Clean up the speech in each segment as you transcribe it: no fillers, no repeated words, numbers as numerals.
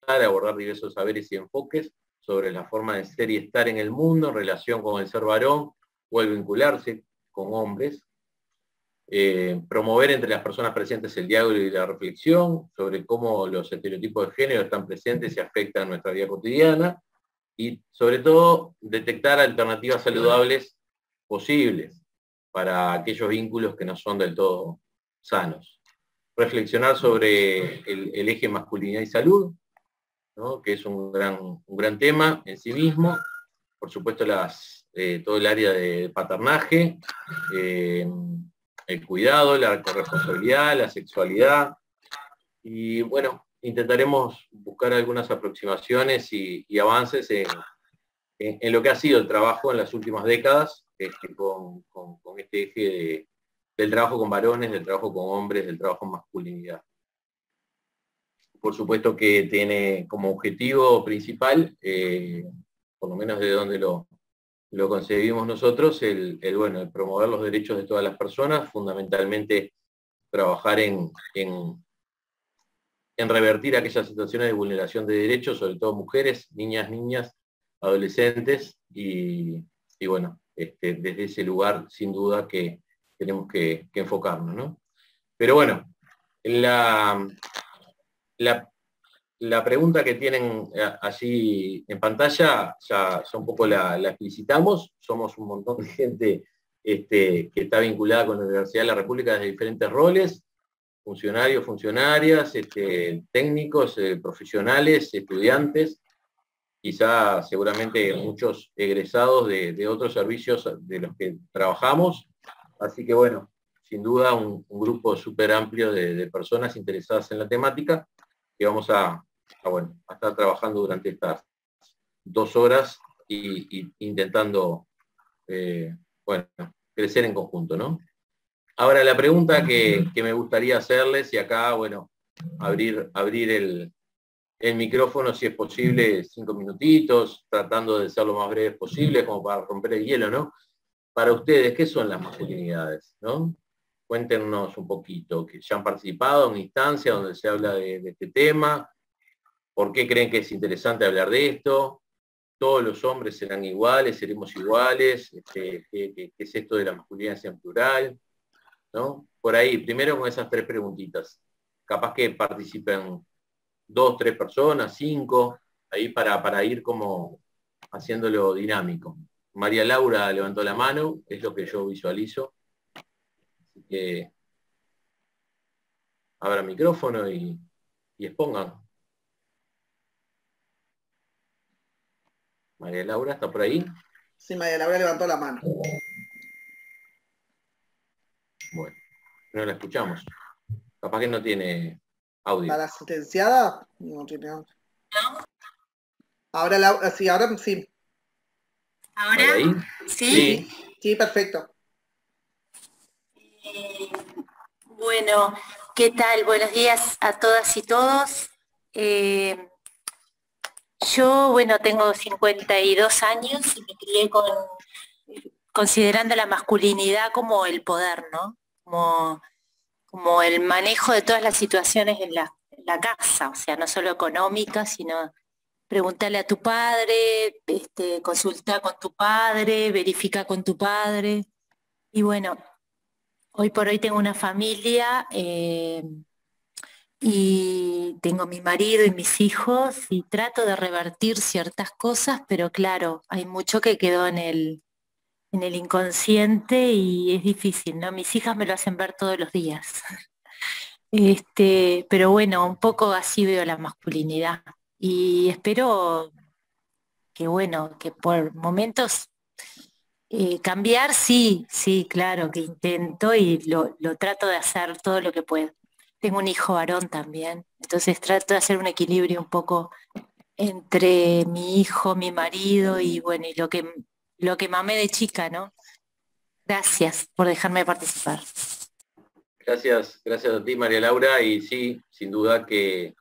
abordar diversos saberes y enfoques sobre la forma de ser y estar en el mundo en relación con el ser varón o el vincularse con hombres. Promover entre las personas presentes el diálogo y la reflexión sobre cómo los estereotipos de género están presentes y afectan nuestra vida cotidiana, y sobre todo detectar alternativas saludables posibles para aquellos vínculos que no son del todo sanos. Reflexionar sobre el eje masculinidad y salud, ¿no? Que es un gran tema en sí mismo. Por supuesto, todo el área de paternaje, el cuidado, la corresponsabilidad, la sexualidad. Y bueno, intentaremos buscar algunas aproximaciones y avances en lo que ha sido el trabajo en las últimas décadas, con este eje del trabajo con varones, del trabajo con hombres, del trabajo en masculinidad. Por supuesto que tiene como objetivo principal, por lo menos de donde lo concebimos nosotros, el promover los derechos de todas las personas, fundamentalmente trabajar en revertir aquellas situaciones de vulneración de derechos, sobre todo mujeres, niñas, adolescentes, y bueno, desde ese lugar, sin duda, que tenemos que enfocarnos, ¿no? Pero bueno, la pregunta que tienen allí en pantalla ya un poco la explicitamos. Somos un montón de gente que está vinculada con la Universidad de la República desde diferentes roles, funcionarios, funcionarias, técnicos, profesionales, estudiantes, quizá seguramente muchos egresados de otros servicios de los que trabajamos. Así que bueno, sin duda un grupo súper amplio de personas interesadas en la temática, que vamos a estar trabajando durante estas 2 horas y intentando crecer en conjunto, ¿no? Ahora, la pregunta que me gustaría hacerles, y acá, bueno, abrir el micrófono, si es posible, 5 minutitos, tratando de ser lo más breves posible, como para romper el hielo, ¿no? Para ustedes, ¿qué son las masculinidades, no? Cuéntenos un poquito, que ya han participado en instancias donde se habla de este tema. ¿Por qué creen que es interesante hablar de esto? ¿Todos los hombres serán iguales? ¿Seremos iguales? ¿Qué es esto de la masculinidad en plural? ¿No? Por ahí, primero con esas 3 preguntitas. Capaz que participen 2, 3 personas, 5, ahí para ir como haciéndolo dinámico. María Laura levantó la mano, es lo que yo visualizo. Así que abra micrófono y expongan. María Laura, ¿está por ahí? Sí, María Laura levantó la mano. Bueno, no la escuchamos. Capaz que no tiene audio. ¿Para la sentenciada? No tiene audio. Ahora Laura, sí, ahora sí. ¿Ahora? ¿Ahí? ¿Sí? Sí, perfecto. Bueno, ¿qué tal? Buenos días a todas y todos. Yo, bueno, tengo 52 años y me crié considerando la masculinidad como el poder, ¿no? Como el manejo de todas las situaciones en la casa, o sea, no solo económicas, sino preguntarle a tu padre, consulta con tu padre, verifica con tu padre. Y bueno, hoy por hoy tengo una familia y tengo mi marido y mis hijos y trato de revertir ciertas cosas, pero claro, hay mucho que quedó en el inconsciente y es difícil, ¿no? Mis hijas me lo hacen ver todos los días. Pero bueno, un poco así veo la masculinidad y espero que bueno, que por momentos cambiar, sí, sí, claro, que intento y lo trato de hacer todo lo que puedo. Tengo un hijo varón también, entonces trato de hacer un equilibrio un poco entre mi hijo, mi marido y bueno, y lo que mamé de chica, ¿no? Gracias por dejarme participar. Gracias a ti, María Laura, y sí, sin duda que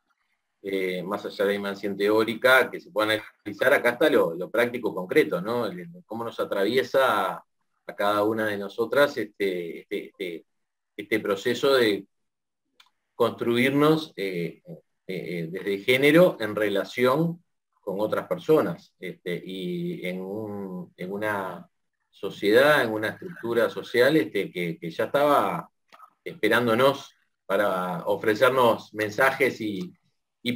más allá de la dimensión teórica, que se pueda analizar, acá está lo práctico concreto, ¿no? Cómo nos atraviesa a cada una de nosotras este proceso de construirnos desde género en relación con otras personas, y en una sociedad, en una estructura social que ya estaba esperándonos para ofrecernos mensajes y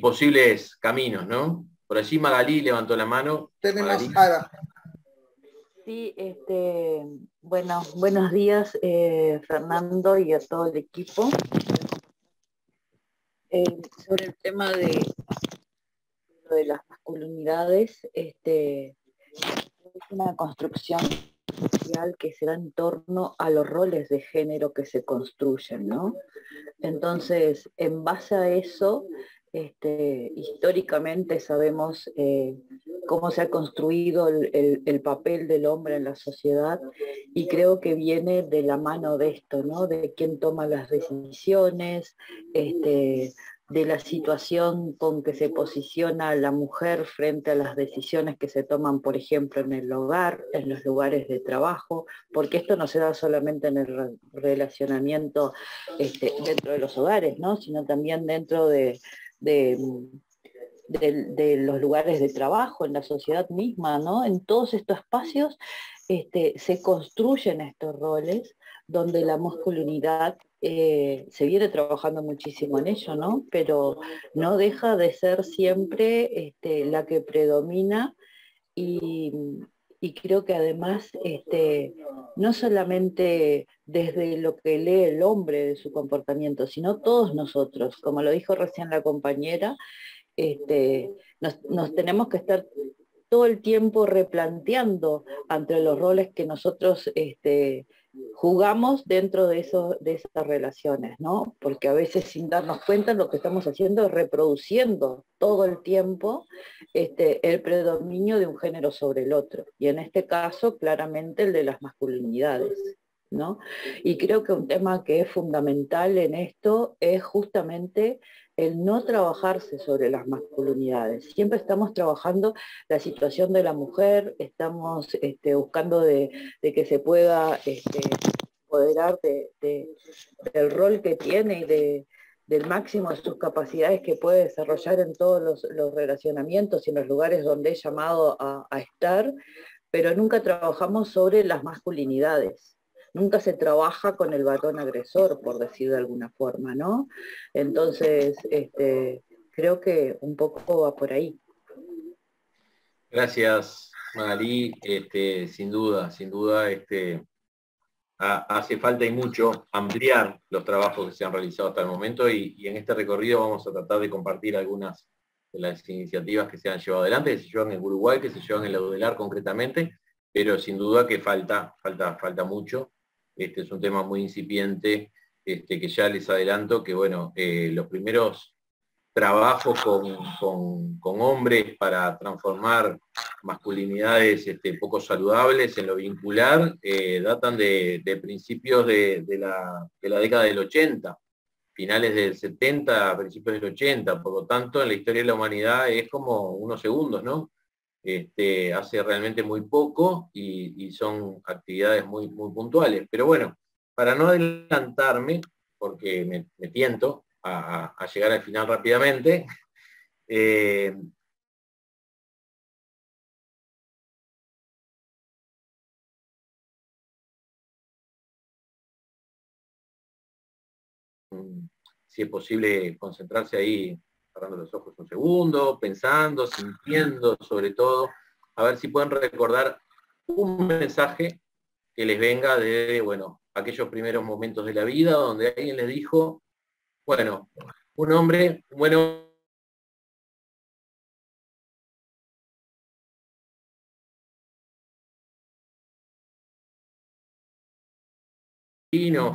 posibles caminos, ¿no? Por allí Magalí levantó la mano. Tenemos Magalí. Ada. Sí, bueno, buenos días, Fernando, y a todo el equipo. Sobre el tema de las masculinidades, es una construcción social que se da en torno a los roles de género que se construyen, ¿no? Entonces, en base a eso, históricamente sabemos cómo se ha construido el papel del hombre en la sociedad, y creo que viene de la mano de esto, ¿no? De quién toma las decisiones, de la situación con que se posiciona la mujer frente a las decisiones que se toman, por ejemplo, en el hogar, en los lugares de trabajo, porque esto no se da solamente en el relacionamiento dentro de los hogares, ¿no? Sino también dentro de los lugares de trabajo, en la sociedad misma, ¿no? En todos estos espacios se construyen estos roles donde la masculinidad se viene trabajando muchísimo en ello, ¿no? Pero no deja de ser siempre la que predomina, y, y creo que además no solamente desde lo que lee el hombre de su comportamiento, sino todos nosotros, como lo dijo recién la compañera, nos tenemos que estar todo el tiempo replanteando ante los roles que nosotros jugamos dentro de esas relaciones, ¿no? Porque a veces, sin darnos cuenta, lo que estamos haciendo es reproduciendo todo el tiempo el predominio de un género sobre el otro, y en este caso claramente el de las masculinidades, ¿no? Y creo que un tema que es fundamental en esto es justamente el no trabajarse sobre las masculinidades. Siempre estamos trabajando la situación de la mujer, estamos buscando de que se pueda empoderar del rol que tiene y del máximo de sus capacidades que puede desarrollar en todos los relacionamientos y en los lugares donde es llamado a estar, pero nunca trabajamos sobre las masculinidades. Nunca se trabaja con el varón agresor, por decir de alguna forma, ¿no? Entonces, creo que un poco va por ahí. Gracias, Magalí. Sin duda, hace falta y mucho ampliar los trabajos que se han realizado hasta el momento, y en este recorrido vamos a tratar de compartir algunas de las iniciativas que se han llevado adelante, que se llevan en Uruguay, que se llevan en la UDELAR concretamente, pero sin duda que falta mucho. Es un tema muy incipiente, que ya les adelanto que, bueno, los primeros trabajos con hombres para transformar masculinidades poco saludables en lo vincular datan de principios de la década del 80, finales del 70, principios del 80, por lo tanto en la historia de la humanidad es como unos segundos, ¿no? Hace realmente muy poco, y son actividades muy, muy puntuales. Pero bueno, para no adelantarme, porque me tiento a llegar al final rápidamente, si es posible concentrarse ahí, cerrando los ojos un segundo, pensando, sintiendo sobre todo, a ver si pueden recordar un mensaje que les venga de, bueno, aquellos primeros momentos de la vida donde alguien les dijo, bueno, un hombre, bueno,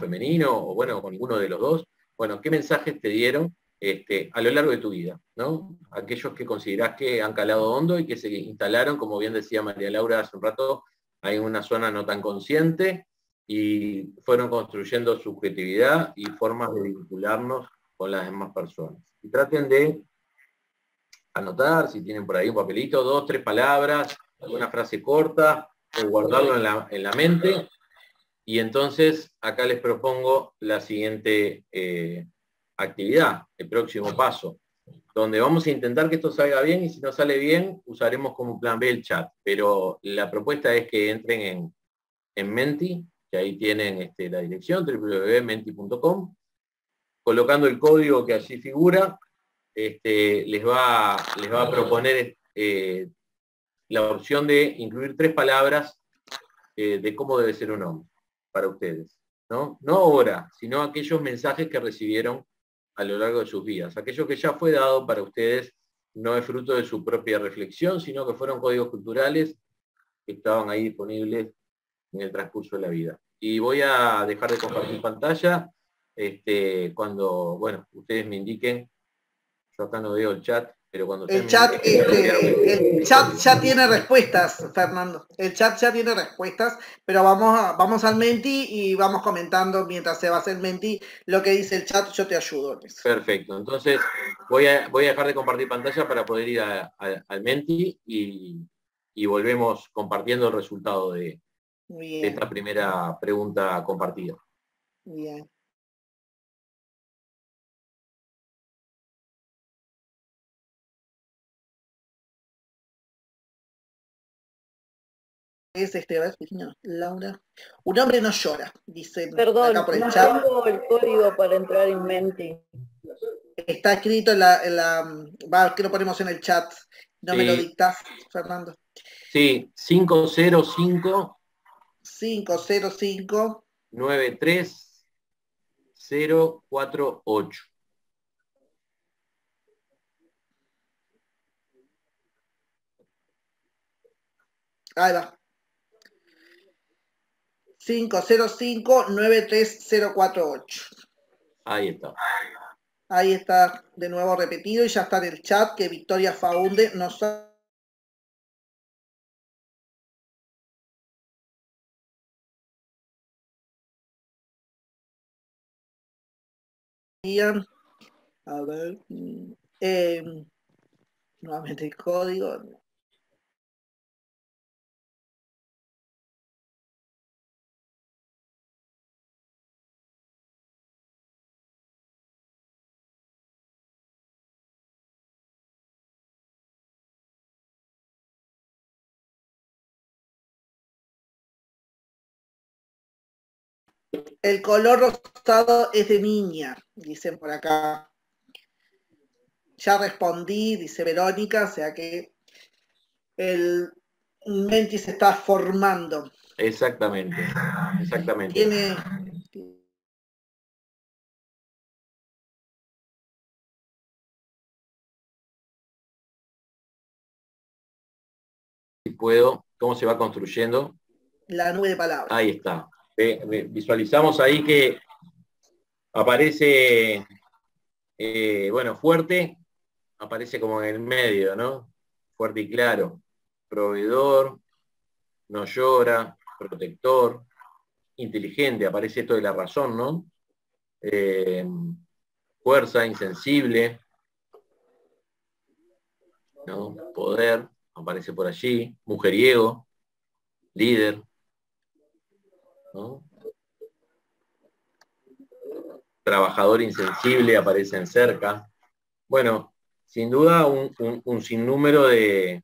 femenino, o bueno, con ninguno de los dos. Bueno, ¿qué mensajes te dieron a lo largo de tu vida, ¿no? Aquellos que considerás que han calado hondo y que se instalaron, como bien decía María Laura hace un rato, en una zona no tan consciente, y fueron construyendo subjetividad y formas de vincularnos con las demás personas. Y traten de anotar, si tienen por ahí un papelito, 2, 3 palabras, alguna frase corta, o guardarlo en la mente. Y entonces acá les propongo la siguiente actividad, el próximo paso. donde vamos a intentar que esto salga bien, y si no sale bien, usaremos como plan B el chat. Pero la propuesta es que entren en Menti, que ahí tienen la dirección, www.menti.com, colocando el código que allí figura, les va a proponer la opción de incluir 3 palabras de cómo debe ser un hombre para ustedes. No ahora, sino aquellos mensajes que recibieron a lo largo de sus vidas. Aquello que ya fue dado para ustedes no es fruto de su propia reflexión, sino que fueron códigos culturales que estaban ahí disponibles en el transcurso de la vida. Y voy a dejar de compartir pantalla cuando, bueno, ustedes me indiquen. Yo acá no veo el chat, pero cuando El chat, el chat ya tiene respuestas, Fernando. El chat ya tiene respuestas, pero vamos al Menti y vamos comentando mientras se va a hacer el Menti lo que dice el chat. Yo te ayudo. Perfecto. Entonces voy a dejar de compartir pantalla para poder ir al Menti y volvemos compartiendo el resultado de esta primera pregunta compartida. Bien. Es Laura. Un hombre no llora, dice. Perdón, acá por el no chat. tengo el código para entrar en Menti. Está escrito que lo ponemos en el chat. No sí. Me lo dictás, Fernando. Sí, 505 93048. Ahí va. 505-93048. Ahí está. Ahí está de nuevo repetido y ya está en el chat que Victoria Faunde nos ha... A ver, nuevamente el código. El color rosado es de niña, dicen por acá. Ya respondí, dice Verónica, o sea que el Menti se está formando. Exactamente. Tiene... Si puedo, ¿cómo se va construyendo? La nube de palabras. Ahí está. Visualizamos ahí que aparece, bueno, fuerte, aparece como en el medio, ¿no? Fuerte y claro. Proveedor, no llora, protector, inteligente, aparece esto de la razón, ¿no? Fuerza, insensible, ¿no? Poder, aparece por allí, mujeriego, líder, ¿no? Trabajador insensible, aparece en cerca. Bueno, sin duda un sinnúmero de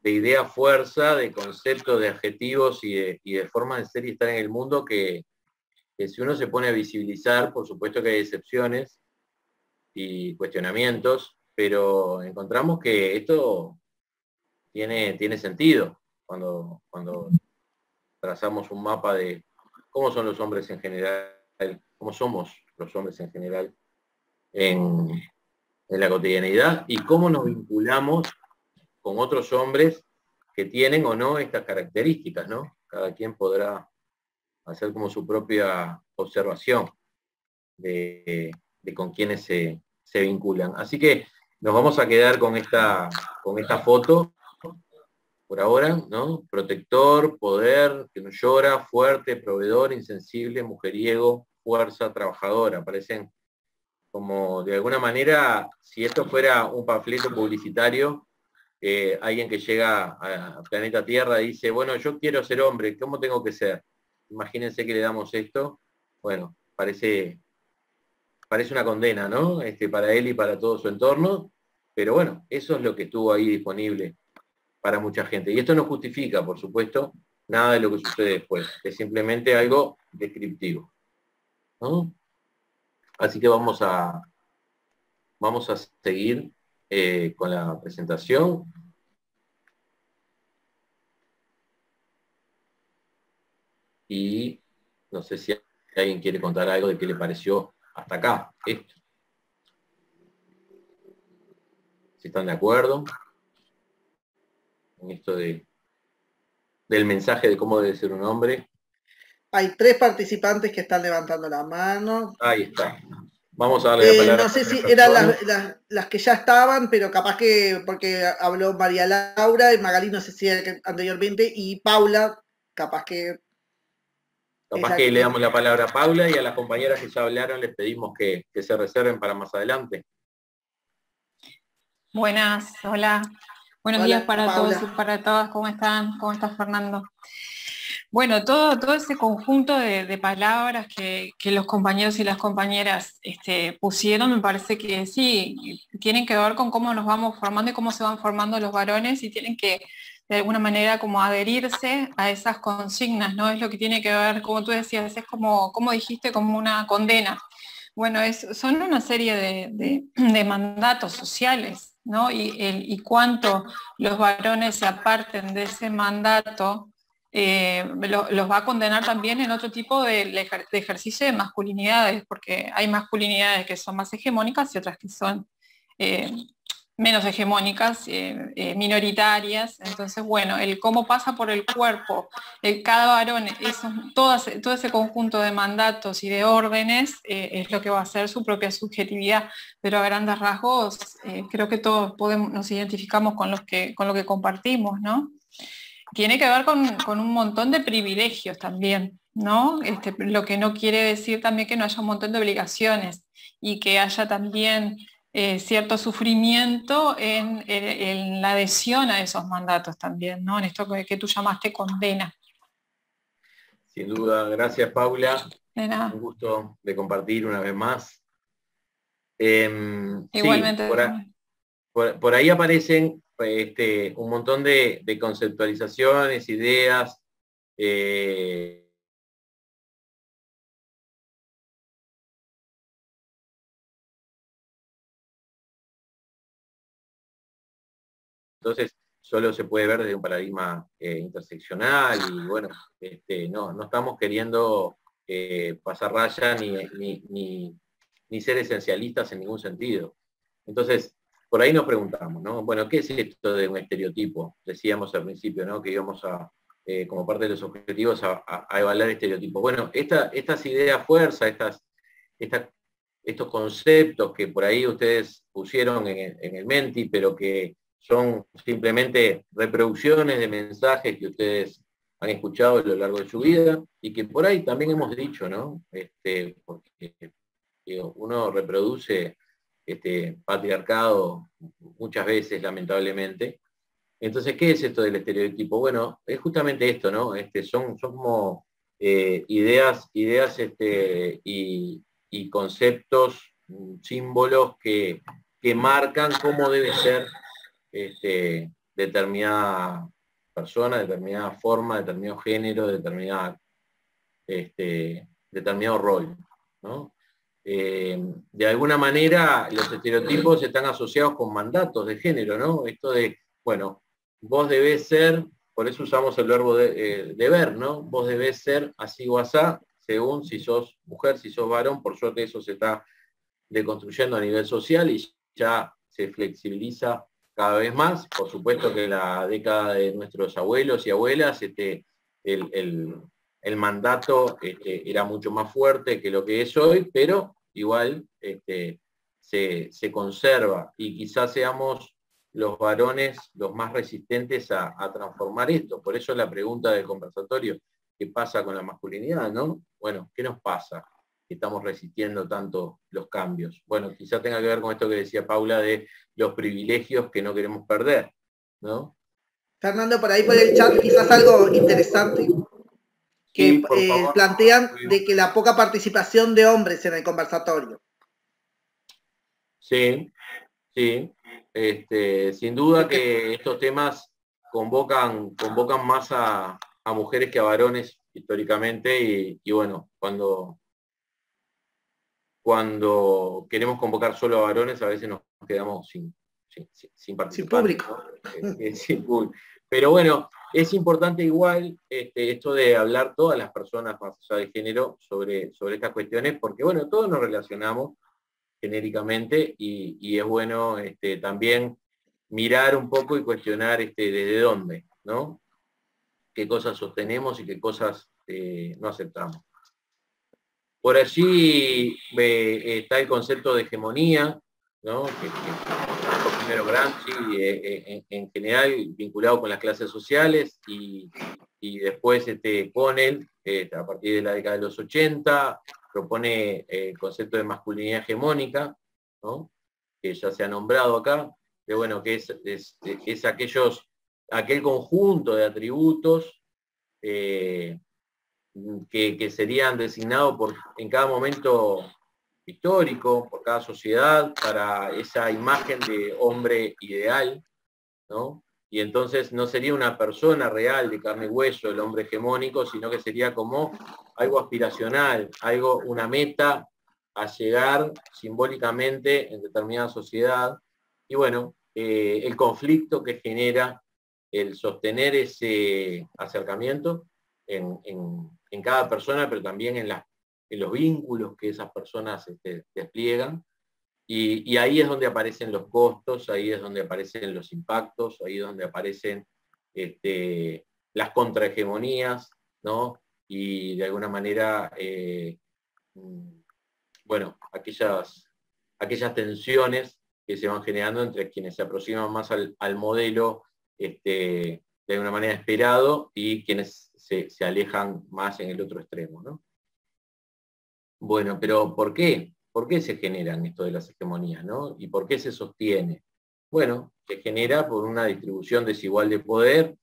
ideas fuerza, de conceptos, de adjetivos y de formas de ser y estar en el mundo que si uno se pone a visibilizar, por supuesto que hay excepciones y cuestionamientos, pero encontramos que esto tiene sentido cuando trazamos un mapa de cómo son los hombres en general, cómo somos los hombres en general en la cotidianidad y cómo nos vinculamos con otros hombres que tienen o no estas características, ¿no? Cada quien podrá hacer como su propia observación de con quienes se vinculan. Así que nos vamos a quedar con esta foto por ahora, ¿no? Protector, poder, que no llora, fuerte, proveedor, insensible, mujeriego, fuerza, trabajadora. Aparecen como, de alguna manera, si esto fuera un panfleto publicitario, alguien que llega a planeta Tierra dice, bueno, yo quiero ser hombre, ¿cómo tengo que ser? Imagínense que le damos esto. Bueno, parece parece una condena, ¿no? Para él y para todo su entorno, pero bueno, eso es lo que estuvo ahí disponible para mucha gente. Y esto no justifica, por supuesto, nada de lo que sucede después, es simplemente algo descriptivo, ¿no? Así que vamos a seguir con la presentación. Y no sé si alguien quiere contar algo de qué le pareció hasta acá esto. Si están de acuerdo en esto del mensaje de cómo debe ser un hombre. Hay 3 participantes que están levantando la mano. Ahí está. Vamos a darle la palabra. No sé si eran las que ya estaban, pero capaz que, porque habló María Laura y Magalí, no sé si era anteriormente, y Paula, capaz que... Capaz que le damos la palabra a Paula, y a las compañeras que ya hablaron les pedimos que se reserven para más adelante. Buenas, hola. Buenos días para Paula. todos y para todas. ¿Cómo están? ¿Cómo estás, Fernando? Bueno, todo ese conjunto de palabras que los compañeros y las compañeras pusieron, me parece que sí, tienen que ver con cómo nos vamos formando y cómo se van formando los varones, y tienen que, de alguna manera, como adherirse a esas consignas, ¿no? Es lo que tiene que ver, como tú decías, es como dijiste, como una condena. Bueno, son una serie de mandatos sociales, ¿no? Y cuánto los varones se aparten de ese mandato, los va a condenar también en otro tipo de ejercicio de masculinidades, porque hay masculinidades que son más hegemónicas y otras que son menos hegemónicas, minoritarias. Entonces, bueno, el cómo pasa por el cuerpo cada varón, todo ese conjunto de mandatos y de órdenes, es lo que va a ser su propia subjetividad, pero a grandes rasgos creo que todos nos identificamos con lo que compartimos, ¿no? Tiene que ver con un montón de privilegios también, ¿no? Lo que no quiere decir también que no haya un montón de obligaciones y que haya también cierto sufrimiento en la adhesión a esos mandatos también, ¿no? En esto que tú llamaste condena. Sin duda, gracias, Paula. De nada. Un gusto de compartir una vez más. Igualmente. Sí, por ahí aparecen un montón de conceptualizaciones, ideas, entonces solo se puede ver desde un paradigma interseccional, y bueno, no estamos queriendo pasar raya ni ser esencialistas en ningún sentido. Entonces, por ahí nos preguntamos, ¿no? Bueno, ¿qué es esto de un estereotipo? Decíamos al principio, ¿no? Que íbamos como parte de los objetivos, a evaluar estereotipos. Bueno, estas ideas fuerza, estos conceptos que por ahí ustedes pusieron en el Menti, pero que son simplemente reproducciones de mensajes que ustedes han escuchado a lo largo de su vida, y que por ahí también hemos dicho, ¿no? Porque uno reproduce patriarcado muchas veces, lamentablemente. Entonces, ¿qué es esto del estereotipo? Bueno, es justamente esto, ¿no? Son como ideas y conceptos, símbolos que marcan cómo debe ser determinada persona, determinada forma, determinado género, determinado rol, ¿no? De alguna manera los estereotipos están asociados con mandatos de género, ¿no? Esto de, bueno, vos debés ser, por eso usamos el verbo deber, ¿no? Vos debés ser así o asá, según si sos mujer, si sos varón. Por suerte eso se está deconstruyendo a nivel social y ya se flexibiliza cada vez más. Por supuesto que en la década de nuestros abuelos y abuelas, el mandato era mucho más fuerte que lo que es hoy, pero igual se conserva, y quizás seamos los varones los más resistentes a transformar esto. Por eso la pregunta del conversatorio: ¿qué pasa con la masculinidad, no? Bueno, ¿qué nos pasa que estamos resistiendo tanto los cambios? Bueno, quizás tenga que ver con esto que decía Paula de los privilegios que no queremos perder, ¿no? Fernando, por ahí por el chat quizás algo interesante que sí, por favor, plantean de que la poca participación de hombres en el conversatorio. Sí, sí. Sin duda que estos temas convocan más a mujeres que a varones históricamente y bueno, cuando queremos convocar solo a varones a veces nos quedamos sin participantes, público. Sin público. Pero bueno, es importante igual esto de hablar todas las personas más allá de género sobre estas cuestiones, porque bueno, todos nos relacionamos genéricamente y es bueno también mirar un poco y cuestionar desde dónde, ¿no? Qué cosas sostenemos y qué cosas no aceptamos. Por allí está el concepto de hegemonía, ¿no? que primero Gramsci, en general vinculado con las clases sociales, y después Connell, a partir de la década de los 80, propone el concepto de masculinidad hegemónica, ¿no? Que ya se ha nombrado acá, que bueno, que es aquel conjunto de atributos que serían designados en cada momento histórico, por cada sociedad, para esa imagen de hombre ideal, ¿no? Y entonces no sería una persona real de carne y hueso, el hombre hegemónico, sino que sería como algo aspiracional, una meta a llegar simbólicamente en determinada sociedad. Y bueno, el conflicto que genera el sostener ese acercamiento en cada persona, pero también en los vínculos que esas personas despliegan. Y ahí es donde aparecen los costos, ahí es donde aparecen los impactos, ahí es donde aparecen las contrahegemonías, ¿no? Y de alguna manera, bueno, aquellas tensiones que se van generando entre quienes se aproximan más al modelo de alguna manera esperado y quienes se alejan más en el otro extremo, ¿no? Bueno, pero ¿por qué? ¿Por qué se generan esto de las hegemonías, ¿no? ¿Y por qué se sostiene? Bueno, se genera por una distribución desigual de poder,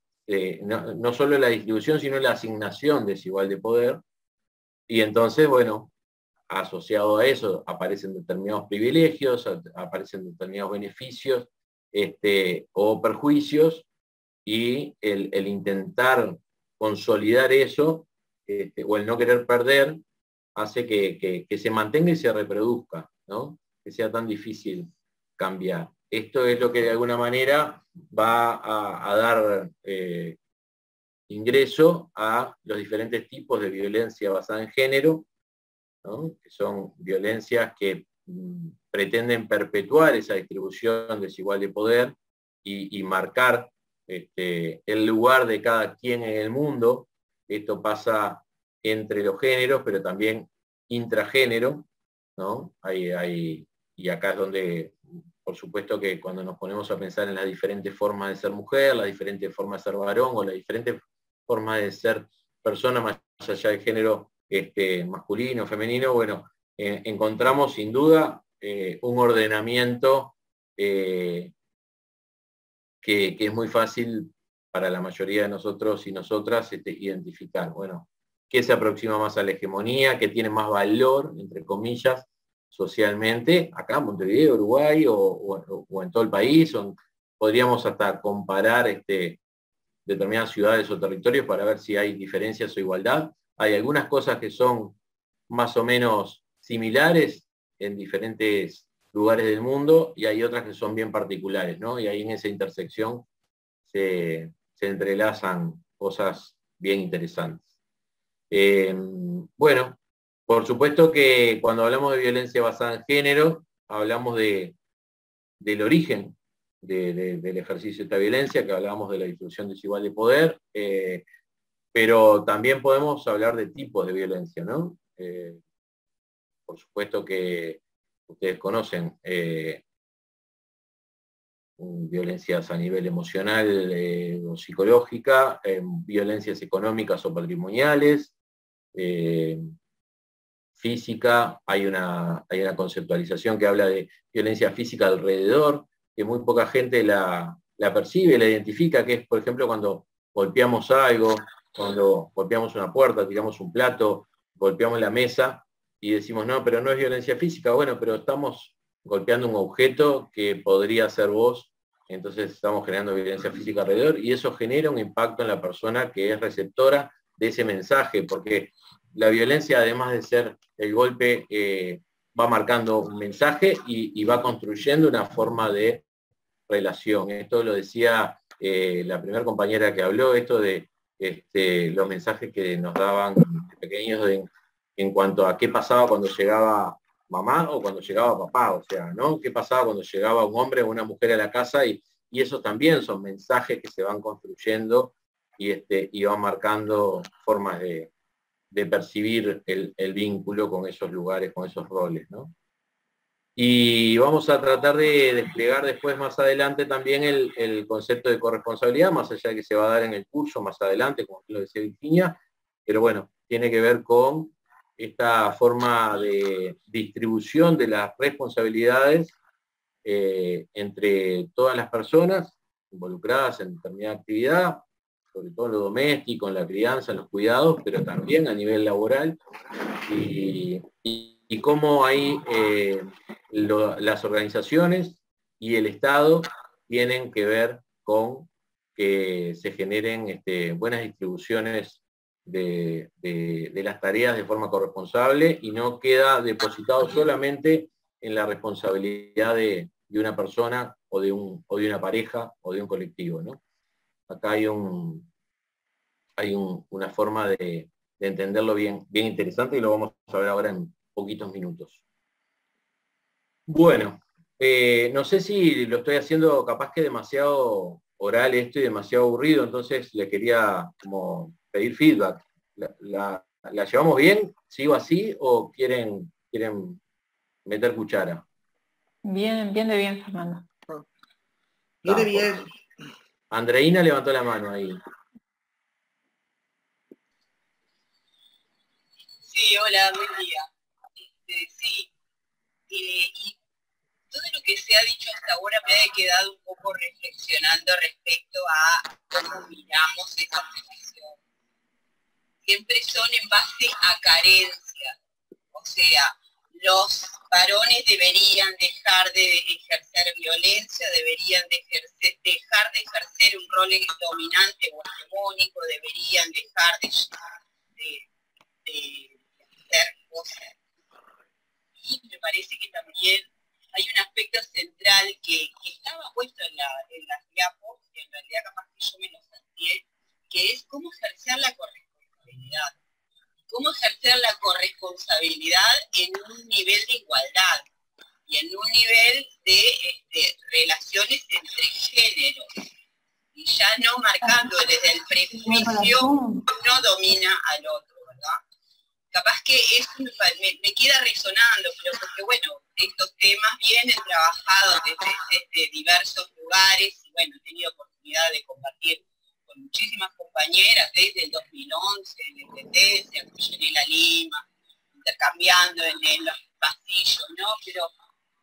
no solo la distribución, sino la asignación desigual de poder, y entonces, bueno, asociado a eso aparecen determinados privilegios, aparecen determinados beneficios o perjuicios, y el intentar consolidar eso, o el no querer perder, hace que se mantenga y se reproduzca, ¿no? Que sea tan difícil cambiar. Esto es lo que de alguna manera va a dar ingreso a los diferentes tipos de violencia basada en género, ¿no? Que son violencias que pretenden perpetuar esa distribución desigual de poder y marcar el lugar de cada quien en el mundo. Esto pasa entre los géneros, pero también intragénero, ¿no? Y acá es donde, por supuesto que cuando nos ponemos a pensar en las diferentes formas de ser mujer, las diferentes formas de ser varón, o las diferentes formas de ser persona más allá del género masculino, femenino, bueno, encontramos sin duda un ordenamiento que es muy fácil para la mayoría de nosotros y nosotras identificar. Bueno, ¿qué se aproxima más a la hegemonía? ¿Qué tiene más valor, entre comillas, socialmente? Acá en Montevideo, Uruguay, o en todo el país, podríamos hasta comparar determinadas ciudades o territorios para ver si hay diferencias o igualdad. Hay algunas cosas que son más o menos similares en diferentes lugares del mundo, y hay otras que son bien particulares, ¿no? Y ahí en esa intersección se entrelazan cosas bien interesantes. Bueno, por supuesto que cuando hablamos de violencia basada en género, hablamos del origen del ejercicio de esta violencia, que hablábamos de la distribución desigual de poder, pero también podemos hablar de tipos de violencia, ¿no? Por supuesto que ustedes conocen violencias a nivel emocional o psicológica, violencias económicas o patrimoniales, física. Hay una conceptualización que habla de violencia física alrededor, que muy poca gente la percibe, la identifica, que es, por ejemplo, cuando golpeamos algo, cuando golpeamos una puerta, tiramos un plato, golpeamos la mesa y decimos, no, pero no es violencia física. Bueno, pero estamos golpeando un objeto que podría ser vos, entonces estamos generando violencia física alrededor, y eso genera un impacto en la persona que es receptora de ese mensaje, porque la violencia, además de ser el golpe, va marcando un mensaje y va construyendo una forma de relación. Esto lo decía la primera compañera que habló, esto de los mensajes que nos daban pequeños en cuanto a qué pasaba cuando llegaba mamá o cuando llegaba papá, o sea, ¿no? ¿Qué pasaba cuando llegaba un hombre o una mujer a la casa? Y esos también son mensajes que se van construyendo y van marcando formas de percibir el vínculo con esos lugares, con esos roles, ¿no? Y vamos a tratar de desplegar después, más adelante, también el concepto de corresponsabilidad, más allá de que se va a dar en el curso más adelante, como lo decía Virginia, pero bueno, tiene que ver con esta forma de distribución de las responsabilidades entre todas las personas involucradas en determinada actividad, sobre todo en lo doméstico, en la crianza, en los cuidados, pero también a nivel laboral, y cómo ahí las organizaciones y el Estado tienen que ver con que se generen buenas distribuciones de las tareas de forma corresponsable y no queda depositado solamente en la responsabilidad de una persona o de una pareja o de un colectivo, ¿no? Acá hay una forma de entenderlo bien interesante y lo vamos a ver ahora en poquitos minutos. Bueno, no sé si lo estoy haciendo capaz que demasiado oral esto y demasiado aburrido, entonces le quería como pedir feedback. ¿La llevamos bien? ¿Sigo así o quieren meter cuchara? Bien, bien de bien, Fernando. Viene bien. Andreina levantó la mano ahí. Sí, hola, buen día. Sí, y todo lo que se ha dicho hasta ahora me ha quedado un poco reflexionando respecto a cómo miramos esa relación. Siempre son en base a carencia. O sea, los varones deberían dejar de ejercer violencia, deberían dejar de ejercer un rol dominante o hegemónico, deberían dejar de hacer cosas. Y me parece que también hay un aspecto central que estaba puesto en las diapos, que en realidad capaz que yo me lo salteé, que es cómo ejercer la corresponsabilidad. Cómo ejercer la corresponsabilidad en un nivel de igualdad y en un nivel de relaciones entre géneros. Y ya no marcando desde el prejuicio, uno domina al otro, ¿verdad? Capaz que eso me queda resonando, pero porque bueno, estos temas vienen trabajados desde diversos lugares y bueno, he tenido oportunidad de compartir con muchísimas compañeras desde el 2011, desde Antonella Lima, intercambiando en los pasillos, ¿no? Pero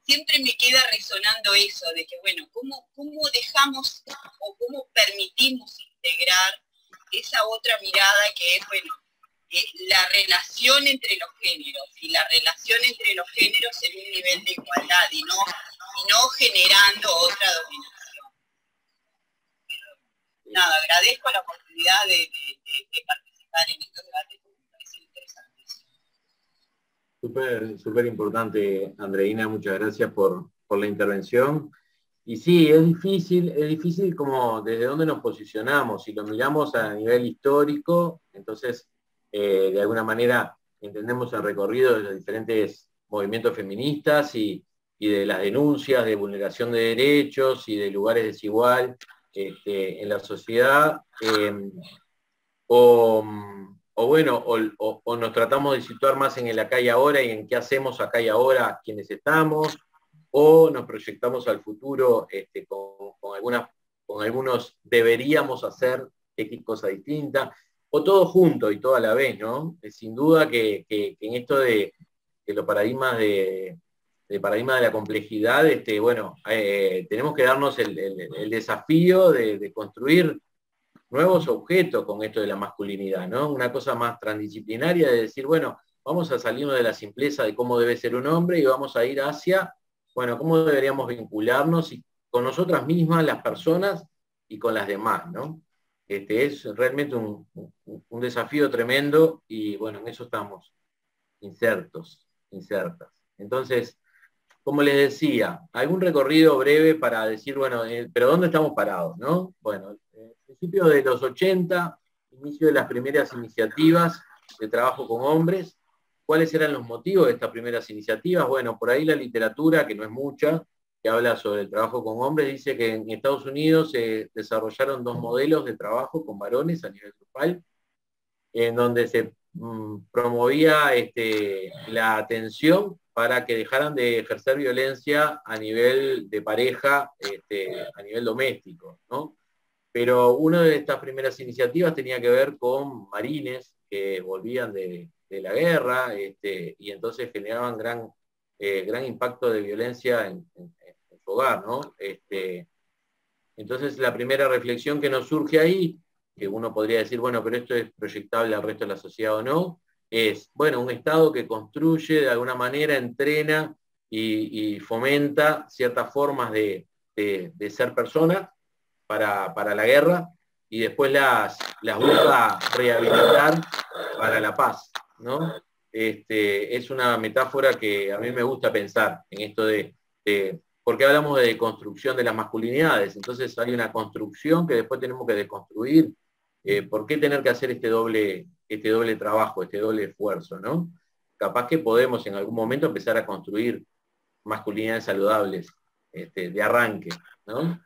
siempre me queda resonando eso, de que bueno, ¿cómo dejamos o cómo permitimos integrar esa otra mirada que es, bueno, la relación entre los géneros y la relación entre los géneros en un nivel de igualdad y no generando otra dominación. Pero, nada, agradezco la oportunidad de participar en estos debates porque me parece interesante. Súper importante, Andreina, muchas gracias por la intervención. Y sí, es difícil como desde dónde nos posicionamos. Si lo miramos a nivel histórico, entonces de alguna manera entendemos el recorrido de los diferentes movimientos feministas y de las denuncias de vulneración de derechos y de lugares desiguales en la sociedad, o nos tratamos de situar más en el acá y ahora y en qué hacemos acá y ahora quienes estamos, o nos proyectamos al futuro con algunos deberíamos hacer X cosa distinta, o todo junto y todo a la vez, ¿no? Sin duda que en esto de los paradigmas de la complejidad, tenemos que darnos el desafío de construir nuevos objetos con esto de la masculinidad, ¿no? Una cosa más transdisciplinaria de decir, bueno, vamos a salirnos de la simpleza de cómo debe ser un hombre y vamos a ir hacia bueno, cómo deberíamos vincularnos con nosotras mismas, las personas, y con las demás, ¿no? Es realmente un desafío tremendo y bueno, en eso estamos insertas. Entonces, como les decía, algún recorrido breve para decir, bueno, pero ¿dónde estamos parados, no? Bueno, principio de los 80, inicio de las primeras iniciativas de trabajo con hombres. ¿Cuáles eran los motivos de estas primeras iniciativas? Bueno, por ahí la literatura, que no es mucha, que habla sobre el trabajo con hombres, dice que en Estados Unidos se desarrollaron 2 modelos de trabajo con varones a nivel grupal, en donde se promovía la atención para que dejaran de ejercer violencia a nivel de pareja, a nivel doméstico, ¿no? Pero una de estas primeras iniciativas tenía que ver con marines que volvían de la guerra, y entonces generaban gran impacto de violencia en su hogar, ¿no? Entonces la primera reflexión que nos surge ahí, que uno podría decir, bueno, pero esto es proyectable al resto de la sociedad o no, es, bueno, un Estado que construye, de alguna manera entrena y fomenta ciertas formas de ser persona para la guerra, y después las busca rehabilitar para la paz, ¿no? Es una metáfora que a mí me gusta pensar en esto porque hablamos de construcción de las masculinidades, entonces hay una construcción que después tenemos que deconstruir. ¿Por qué tener que hacer este doble trabajo, este doble esfuerzo, ¿no? Capaz que podemos en algún momento empezar a construir masculinidades saludables, de arranque, ¿no?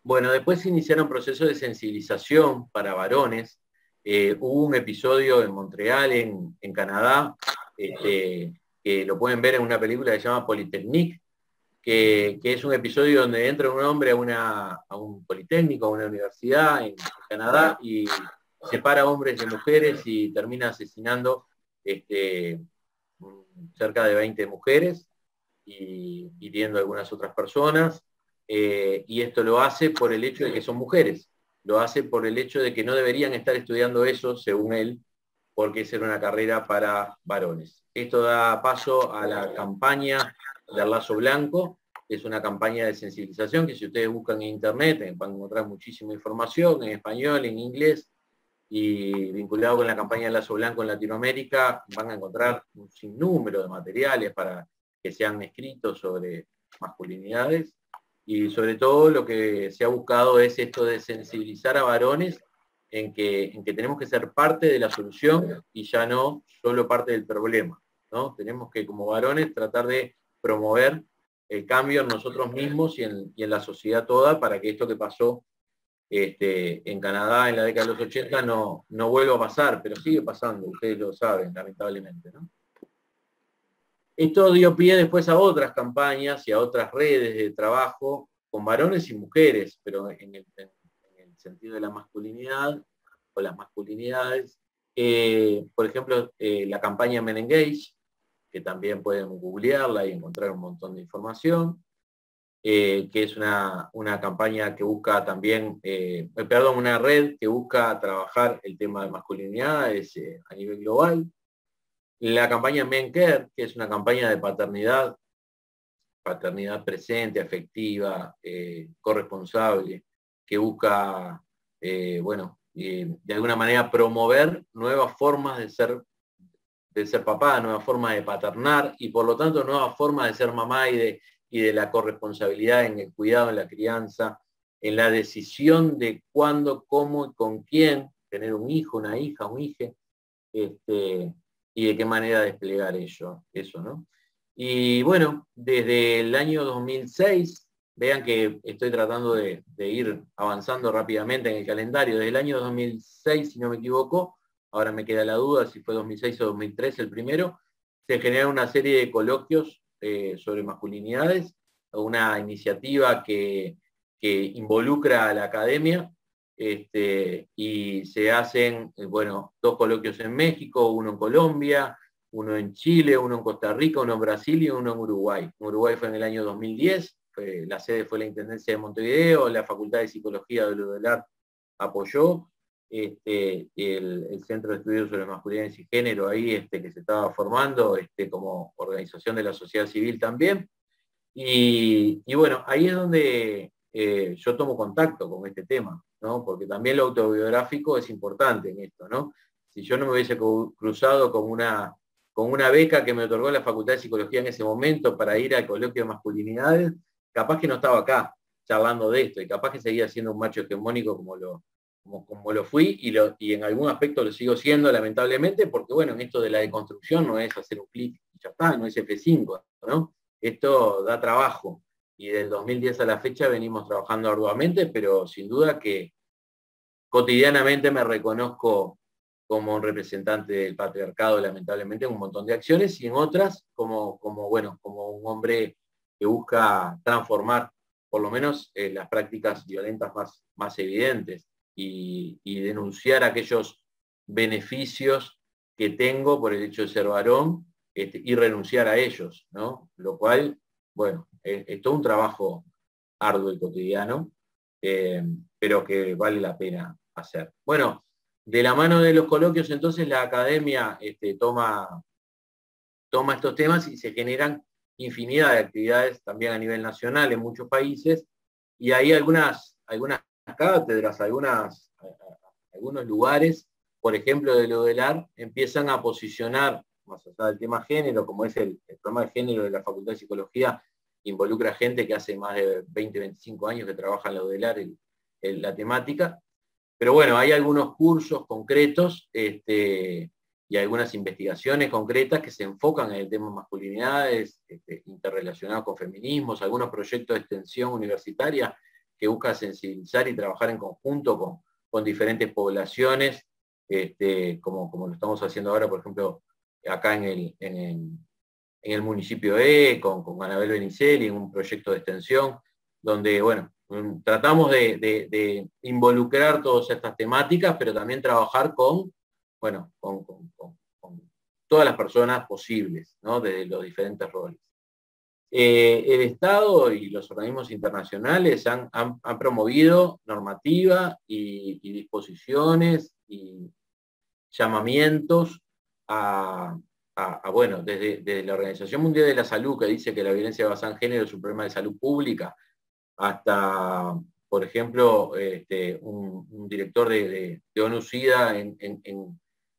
Bueno, después se iniciaron procesos de sensibilización para varones. Hubo un episodio en Montreal, en Canadá, que lo pueden ver en una película que se llama Polytechnique, que es un episodio donde entra un hombre a un politécnico, a una universidad en Canadá, y separa hombres de mujeres y termina asesinando cerca de 20 mujeres y hiriendo a algunas otras personas. Y esto lo hace por el hecho de que son mujeres, lo hace por el hecho de que no deberían estar estudiando eso, según él, porque esa era una carrera para varones. Esto da paso a la campaña del Lazo Blanco, que es una campaña de sensibilización que si ustedes buscan en internet van a encontrar muchísima información en español, en inglés, y vinculado con la campaña del Lazo Blanco en Latinoamérica van a encontrar un sinnúmero de materiales para que sean escritos sobre masculinidades. Y sobre todo lo que se ha buscado es esto de sensibilizar a varones en que tenemos que ser parte de la solución y ya no solo parte del problema, ¿no? Tenemos que, como varones, tratar de promover el cambio en nosotros mismos y en la sociedad toda para que esto que pasó en Canadá en la década de los 80 no vuelva a pasar, pero sigue pasando, ustedes lo saben, lamentablemente, ¿no? Esto dio pie después a otras campañas y a otras redes de trabajo con varones y mujeres, pero en el sentido de la masculinidad o las masculinidades. Por ejemplo, la campaña Men Engage, que también pueden googlearla y encontrar un montón de información, que es una campaña que busca también, una red que busca trabajar el tema de masculinidades a nivel global. La campaña Men Care, que es una campaña de paternidad presente, afectiva, corresponsable, que busca, de alguna manera promover nuevas formas de ser papá, nuevas formas de paternar, y por lo tanto nuevas formas de ser mamá y de la corresponsabilidad en el cuidado, en la crianza, en la decisión de cuándo, cómo y con quién tener un hijo, una hija, un hije, y de qué manera desplegar eso, ¿no? Y bueno, desde el año 2006, vean que estoy tratando de ir avanzando rápidamente en el calendario, desde el año 2006, si no me equivoco, ahora me queda la duda si fue 2006 o 2003 el primero, se generaron una serie de coloquios sobre masculinidades, una iniciativa que involucra a la academia, y se hacen, 2 coloquios en México, uno en Colombia, uno en Chile, uno en Costa Rica, uno en Brasil y uno en Uruguay. En Uruguay fue en el año 2010, la sede fue la Intendencia de Montevideo, la Facultad de Psicología de UDELAR apoyó, el Centro de Estudios sobre Masculinidades y Género ahí que se estaba formando como organización de la sociedad civil también. Y bueno, ahí es donde yo tomo contacto con este tema, ¿no? Porque también lo autobiográfico es importante en esto, ¿no? Si yo no me hubiese cruzado con una beca que me otorgó la Facultad de Psicología en ese momento para ir al coloquio de masculinidades, capaz que no estaba acá charlando de esto, y capaz que seguía siendo un macho hegemónico como lo fui, y en algún aspecto lo sigo siendo, lamentablemente, porque bueno, en esto de la deconstrucción no es hacer un clic y ya está, no es F5, ¿no? Esto da trabajo, y del 2010 a la fecha venimos trabajando arduamente, pero sin duda que cotidianamente me reconozco como un representante del patriarcado, lamentablemente, en un montón de acciones, y en otras como un hombre que busca transformar por lo menos las prácticas violentas más evidentes, y denunciar aquellos beneficios que tengo por el hecho de ser varón, y renunciar a ellos, ¿no? Lo cual, bueno, es todo un trabajo arduo y cotidiano, pero que vale la pena hacer. Bueno, de la mano de los coloquios, entonces, la academia toma estos temas y se generan infinidad de actividades también a nivel nacional en muchos países, y hay algunas cátedras, algunos lugares, por ejemplo, de Lodelar, empiezan a posicionar, más allá del tema género, como es el programa de género de la Facultad de Psicología, involucra gente que hace más de 20, 25 años que trabaja en Lodelar la temática, pero bueno, hay algunos cursos concretos y algunas investigaciones concretas que se enfocan en el tema de masculinidades, interrelacionados con feminismos, algunos proyectos de extensión universitaria que buscan sensibilizar y trabajar en conjunto con diferentes poblaciones, como lo estamos haciendo ahora, por ejemplo, acá en el municipio con Anabel Benicelli, en un proyecto de extensión, donde, bueno, tratamos de involucrar todas estas temáticas, pero también trabajar con todas las personas posibles, ¿no? Desde los diferentes roles. El Estado y los organismos internacionales han promovido normativa y disposiciones y llamamientos desde la Organización Mundial de la Salud, que dice que la violencia basada en género es un problema de salud pública, hasta, por ejemplo, un director de ONU-SIDA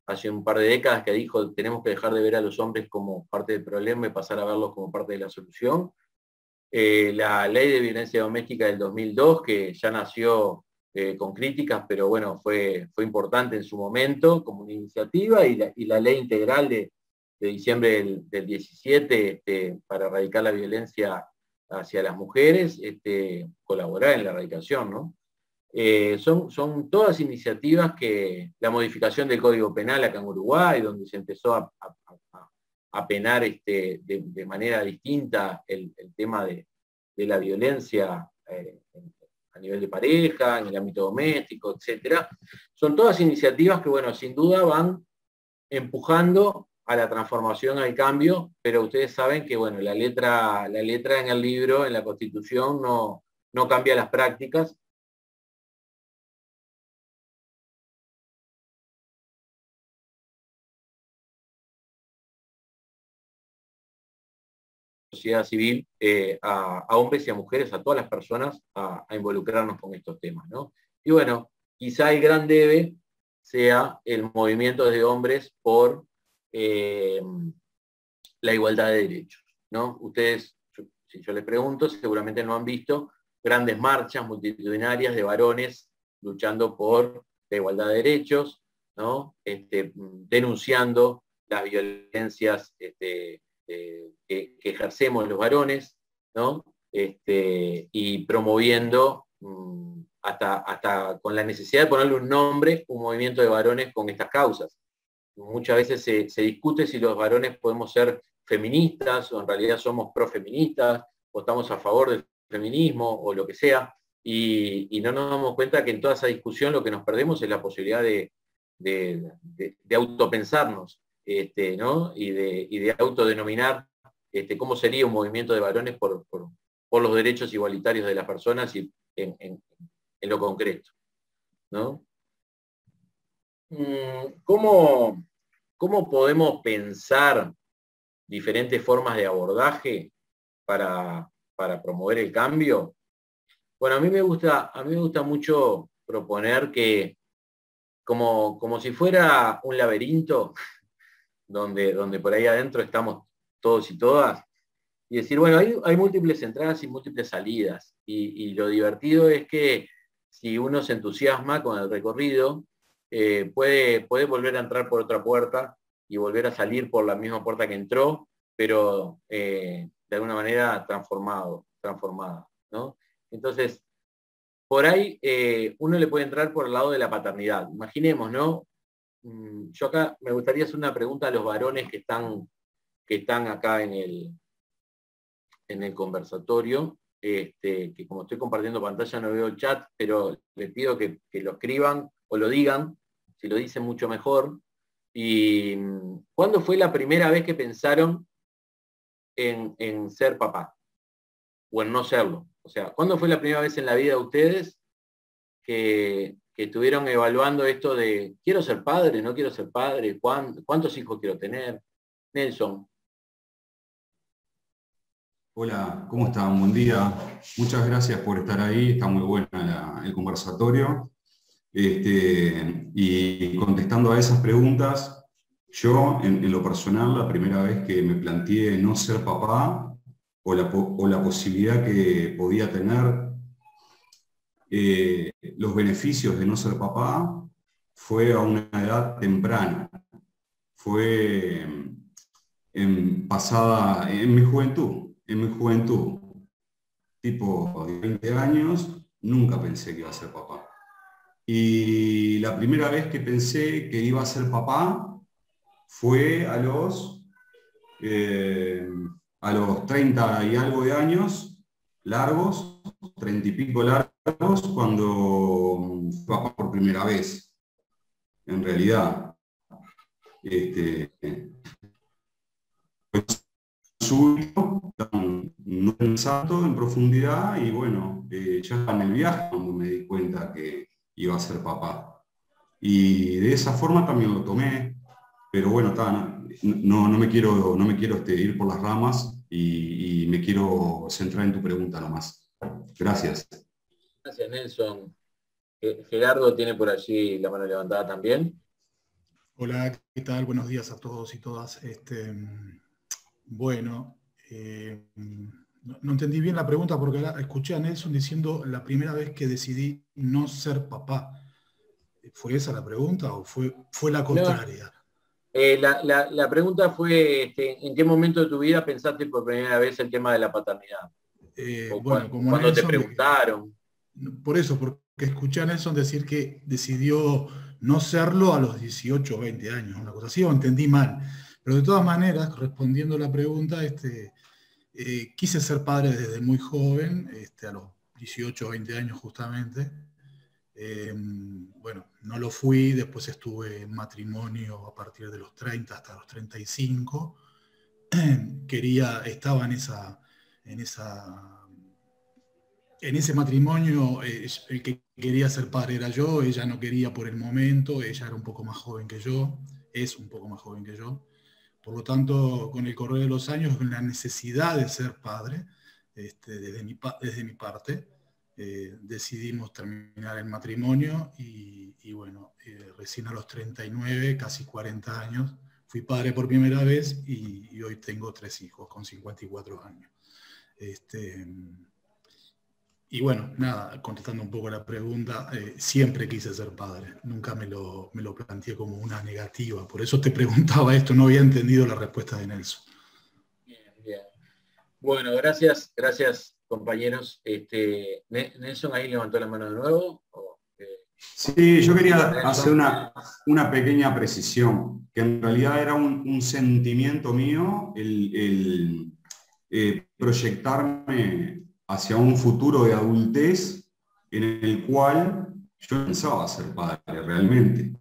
hace un par de décadas que dijo: tenemos que dejar de ver a los hombres como parte del problema y pasar a verlos como parte de la solución. La ley de violencia doméstica del 2002, que ya nació con críticas, pero bueno, fue importante en su momento como una iniciativa, y la ley integral de diciembre del 17 para erradicar la violencia hacia las mujeres, colaborar en la erradicación, ¿no? Son todas iniciativas que la modificación del Código Penal acá en Uruguay, donde se empezó a penar de manera distinta el tema de la violencia a nivel de pareja, en el ámbito doméstico, etcétera. Son todas iniciativas que, bueno, sin duda van empujando a la transformación, al cambio, pero ustedes saben que, bueno, la letra en el libro, en la Constitución, no cambia las prácticas. Sociedad civil, a hombres y a mujeres, a todas las personas, a involucrarnos con estos temas, ¿no? Y bueno, quizá el gran debe sea el movimiento de hombres por la igualdad de derechos, ¿no? Ustedes, si yo les pregunto, seguramente no han visto grandes marchas multitudinarias de varones luchando por la igualdad de derechos, ¿no? Denunciando las violencias que ejercemos los varones, ¿no? Y promoviendo hasta con la necesidad de ponerle un nombre, un movimiento de varones con estas causas. Muchas veces se discute si los varones podemos ser feministas, o en realidad somos profeministas, o estamos a favor del feminismo, o lo que sea, y no nos damos cuenta que en toda esa discusión lo que nos perdemos es la posibilidad de autopensarnos, ¿no? y de autodenominar cómo sería un movimiento de varones por los derechos igualitarios de las personas y en lo concreto, ¿no? ¿Cómo podemos pensar diferentes formas de abordaje para promover el cambio? Bueno, a mí me gusta mucho proponer que como si fuera un laberinto donde por ahí adentro estamos todos y todas, y decir, bueno, hay múltiples entradas y múltiples salidas, y lo divertido es que si uno se entusiasma con el recorrido, puede volver a entrar por otra puerta y volver a salir por la misma puerta que entró, pero de alguna manera transformada, ¿no? Entonces, por ahí uno le puede entrar por el lado de la paternidad. Imaginemos, ¿no? Yo acá me gustaría hacer una pregunta a los varones que están acá en el conversatorio, que como estoy compartiendo pantalla no veo el chat, pero les pido que lo escriban o lo digan, si lo dicen mucho mejor. ¿Y cuándo fue la primera vez que pensaron en ser papá? O en no serlo. O sea, ¿cuándo fue la primera vez en la vida de ustedes que estuvieron evaluando esto de quiero ser padre, no quiero ser padre, cuántos hijos quiero tener? Nelson. Hola, ¿cómo están? Buen día. Muchas gracias por estar ahí. Está muy buena el conversatorio. Y contestando a esas preguntas, yo en lo personal, la primera vez que me planteé no ser papá o la posibilidad que podía tener los beneficios de no ser papá fue a una edad temprana. Fue pasada en mi juventud. Tipo de 20 años, nunca pensé que iba a ser papá. Y la primera vez que pensé que iba a ser papá fue a los 30 y algo de años, largos, 30 y pico largos, cuando fui papá por primera vez, en realidad. No pensando en profundidad y bueno, ya en el viaje cuando me di cuenta que iba a ser papá. Y de esa forma también lo tomé, pero bueno, no me quiero ir por las ramas y me quiero centrar en tu pregunta nomás. Gracias. Gracias, Nelson. Gerardo tiene por allí la mano levantada también. Hola, ¿qué tal? Buenos días a todos y todas. Bueno, no entendí bien la pregunta porque escuché a Nelson diciendo la primera vez que decidí no ser papá. ¿Fue esa la pregunta o fue la contraria? No, la pregunta fue, ¿en qué momento de tu vida pensaste por primera vez el tema de la paternidad? Bueno, como cuando Nelson, te preguntaron. Por eso, porque escuché a Nelson decir que decidió no serlo a los 18 o 20 años, una cosa así, o entendí mal. Pero de todas maneras, respondiendo a la pregunta, quise ser padre desde muy joven, a los 18 o 20 años justamente. Bueno, no lo fui, después estuve en matrimonio a partir de los 30 hasta los 35. Estaba en ese matrimonio, el que quería ser padre era yo, ella no quería por el momento, ella era un poco más joven que yo, es un poco más joven que yo. Por lo tanto, con el correr de los años, con la necesidad de ser padre, desde mi parte, decidimos terminar el matrimonio y bueno, recién a los 39, casi 40 años, fui padre por primera vez y hoy tengo 3 hijos con 54 años. Y bueno, nada, contestando un poco la pregunta, siempre quise ser padre, nunca me lo planteé como una negativa, por eso te preguntaba esto, no había entendido la respuesta de Nelson. Bien. Bueno, gracias compañeros. Nelson ahí levantó la mano de nuevo. Sí, yo quería hacer una pequeña precisión, que en realidad era un sentimiento mío, el proyectarme hacia un futuro de adultez en el cual yo pensaba ser padre realmente,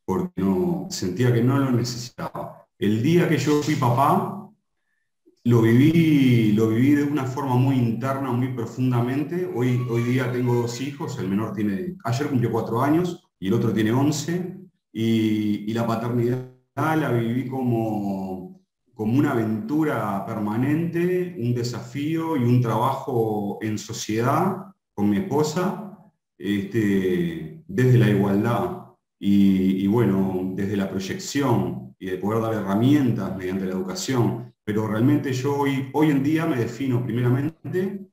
porque sentía que no lo necesitaba. El día que yo fui papá, lo viví de una forma muy interna, muy profundamente. Hoy día tengo 2 hijos, el menor ayer cumplió 4 años y el otro tiene 11, y la paternidad la viví como una aventura permanente, un desafío y un trabajo en sociedad con mi esposa, desde la igualdad y bueno, desde la proyección y de poder dar herramientas mediante la educación. Pero realmente yo hoy en día me defino primeramente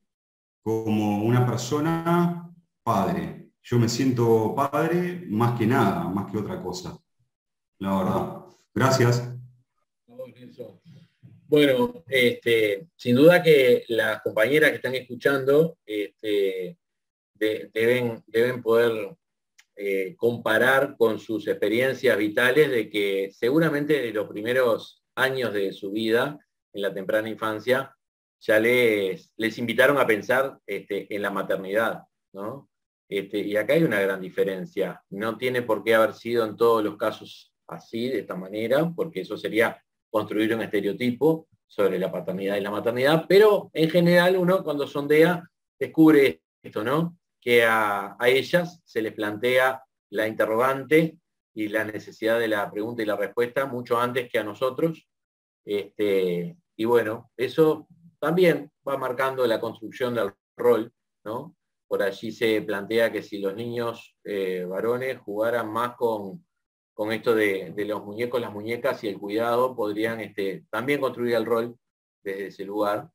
como una persona padre. Yo me siento padre más que nada, más que otra cosa, la verdad. Gracias. Bueno, sin duda que las compañeras que están escuchando deben poder comparar con sus experiencias vitales de que seguramente en los primeros años de su vida, en la temprana infancia, ya les invitaron a pensar en la maternidad, ¿no? Y acá hay una gran diferencia. No tiene por qué haber sido en todos los casos así, de esta manera, porque eso sería construir un estereotipo sobre la paternidad y la maternidad, pero en general uno cuando sondea descubre esto, ¿no? Que a ellas se les plantea la interrogante y la necesidad de la pregunta y la respuesta mucho antes que a nosotros. Y bueno, eso también va marcando la construcción del rol, ¿no? Por allí se plantea que si los niños varones jugaran más con esto de los muñecos, las muñecas y el cuidado, podrían también construir el rol desde ese lugar.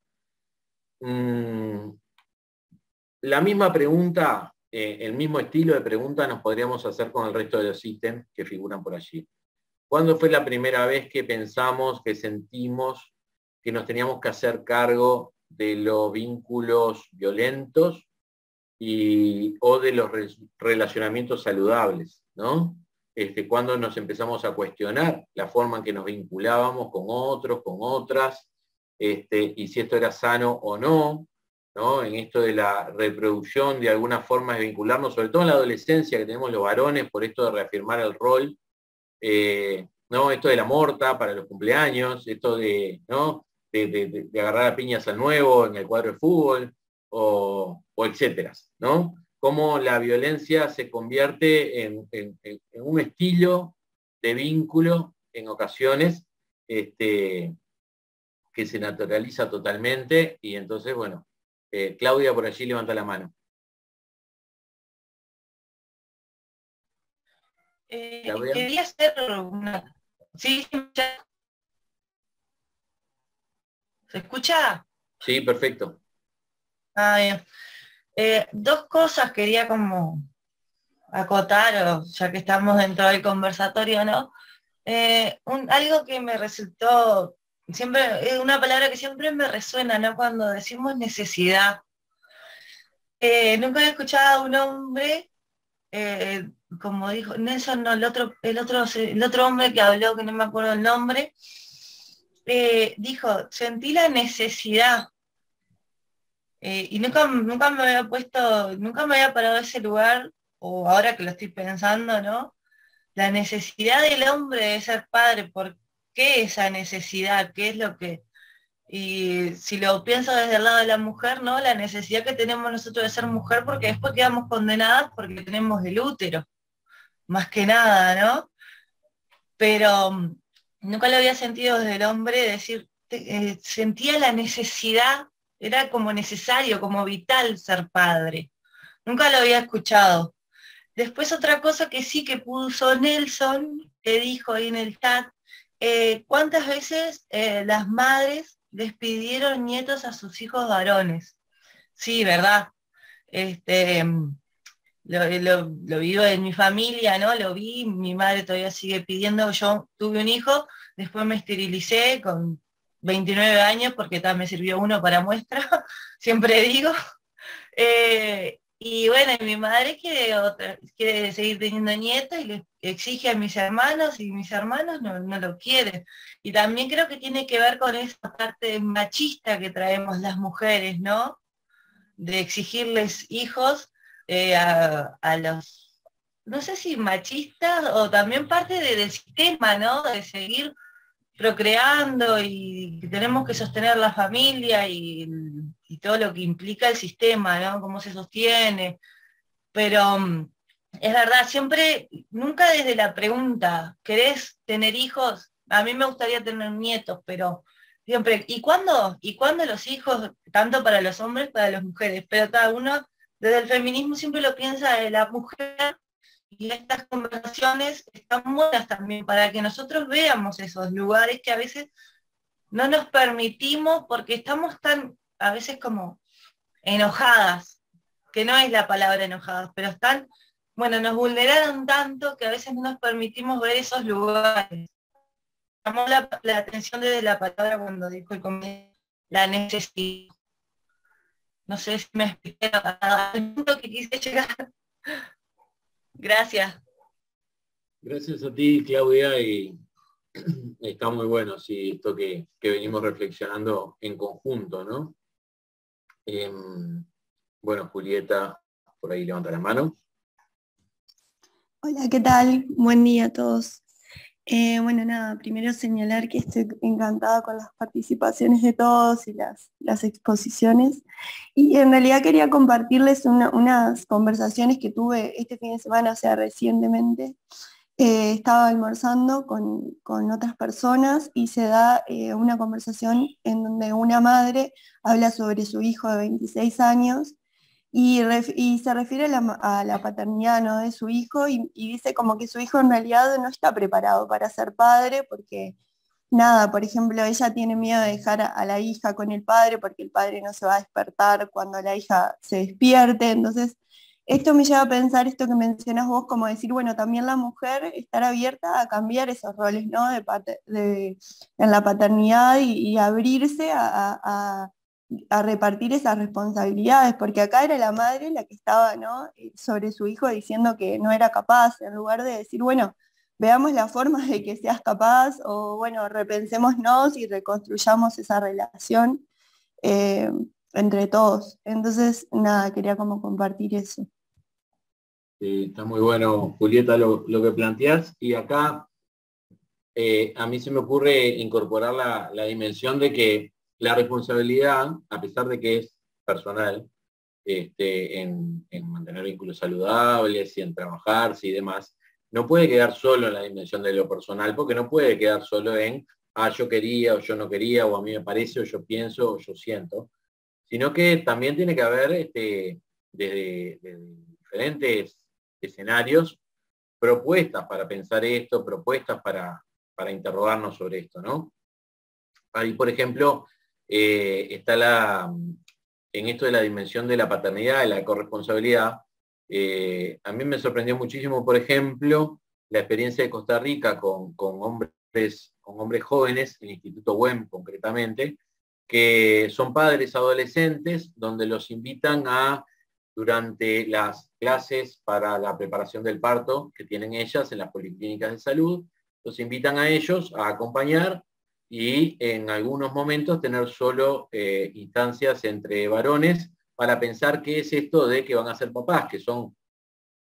La misma pregunta, el mismo estilo de pregunta nos podríamos hacer con el resto de los ítems que figuran por allí. ¿Cuándo fue la primera vez que pensamos, que sentimos que nos teníamos que hacer cargo de los vínculos violentos o de los relacionamientos saludables, ¿no? Cuando nos empezamos a cuestionar la forma en que nos vinculábamos con otros, con otras, y si esto era sano o no, ¿no? En esto de la reproducción, de alguna forma de vincularnos, sobre todo en la adolescencia que tenemos los varones, por esto de reafirmar el rol, ¿no? Esto de la morta para los cumpleaños, esto de, ¿no? de agarrar a piñas al nuevo en el cuadro de fútbol, o etcétera, ¿no? Cómo la violencia se convierte en un estilo de vínculo en ocasiones que se naturaliza totalmente, y entonces, bueno, Claudia por allí levanta la mano. Quería hacer una... ¿Sí? ¿Se escucha? Sí, perfecto. Ah, bien. Dos cosas quería como acotar, ya que estamos dentro del conversatorio, ¿no? Algo que me resultó, siempre, una palabra que siempre me resuena, ¿no? Cuando decimos necesidad. Nunca había escuchado a un hombre, como dijo Nelson, no, el otro hombre que habló, que no me acuerdo el nombre, dijo, sentí la necesidad. Y nunca me había parado ese lugar, o ahora que lo estoy pensando, ¿no? La necesidad del hombre de ser padre, ¿por qué esa necesidad? ¿Qué es lo que...? Y si lo pienso desde el lado de la mujer, ¿no? La necesidad que tenemos nosotros de ser mujer, porque después quedamos condenadas porque tenemos el útero, más que nada, ¿no? Pero nunca lo había sentido desde el hombre, decir, sentía la necesidad. Era como necesario, como vital ser padre. Nunca lo había escuchado. Después otra cosa que sí que puso Nelson, que dijo ahí en el chat, ¿cuántas veces las madres despidieron nietos a sus hijos varones? Sí, ¿verdad? Lo vivo en mi familia, ¿no? Lo vi, mi madre todavía sigue pidiendo, yo tuve un hijo, después me esterilicé con 29 años, porque me sirvió uno para muestra, siempre digo. Y bueno, mi madre quiere seguir teniendo nietos y le exige a mis hermanos, y mis hermanos no lo quieren. Y también creo que tiene que ver con esa parte machista que traemos las mujeres, ¿no? De exigirles hijos a los, no sé si machistas, o también parte del sistema, ¿no? De seguir procreando, y tenemos que sostener la familia y todo lo que implica el sistema, ¿no? Cómo se sostiene. Pero es verdad, siempre, nunca desde la pregunta, ¿querés tener hijos? A mí me gustaría tener nietos, pero siempre, ¿y cuándo? ¿Y cuándo los hijos? Tanto para los hombres, para las mujeres, pero cada uno desde el feminismo siempre lo piensa de la mujer, y estas conversaciones están buenas también para que nosotros veamos esos lugares que a veces no nos permitimos porque estamos tan, a veces como enojadas, que no es la palabra enojadas, pero están, bueno, nos vulneraron tanto que a veces no nos permitimos ver esos lugares. Llamó la atención desde la palabra cuando dijo el compañero, la necesidad. No sé si me expliqué al punto que quise llegar. Gracias. Gracias a ti, Claudia, y está muy bueno, sí, esto que venimos reflexionando en conjunto, ¿no? Bueno, Julieta, por ahí levanta la mano. Hola, ¿qué tal? Buen día a todos. Bueno, nada, primero señalar que estoy encantada con las participaciones de todos y las exposiciones. Y en realidad quería compartirles unas conversaciones que tuve este fin de semana, o sea, recientemente. Estaba almorzando con otras personas y se da una conversación en donde una madre habla sobre su hijo de 26 años y se refiere a la paternidad, ¿no?, de su hijo y dice como que su hijo en realidad no está preparado para ser padre porque, nada, por ejemplo, ella tiene miedo de dejar a la hija con el padre porque el padre no se va a despertar cuando la hija se despierte. Entonces, esto me lleva a pensar esto que mencionas vos, como decir, bueno, también la mujer estar abierta a cambiar esos roles, ¿no?, en la paternidad y abrirse a repartir esas responsabilidades, porque acá era la madre la que estaba, ¿no?, sobre su hijo diciendo que no era capaz, en lugar de decir, bueno, veamos la forma de que seas capaz, o bueno, repensémonos y reconstruyamos esa relación entre todos. Entonces, nada, quería como compartir eso. Sí, está muy bueno, Julieta, lo que planteás, y acá a mí se me ocurre incorporar la dimensión de que la responsabilidad, a pesar de que es personal, en mantener vínculos saludables y en trabajarse y demás, no puede quedar solo en la dimensión de lo personal, porque no puede quedar solo en, yo quería o yo no quería, o a mí me parece, o yo pienso, o yo siento, sino que también tiene que haber desde diferentes escenarios propuestas para pensar esto, propuestas para interrogarnos sobre esto, ¿no? Ahí, por ejemplo, está en esto de la dimensión de la paternidad, de la corresponsabilidad. A mí me sorprendió muchísimo, por ejemplo, la experiencia de Costa Rica con hombres jóvenes, el Instituto WEM concretamente, que son padres adolescentes, donde los invitan durante las clases para la preparación del parto que tienen ellas en las policlínicas de salud, los invitan a ellos a acompañar y en algunos momentos tener solo instancias entre varones para pensar qué es esto de que van a ser papás, que son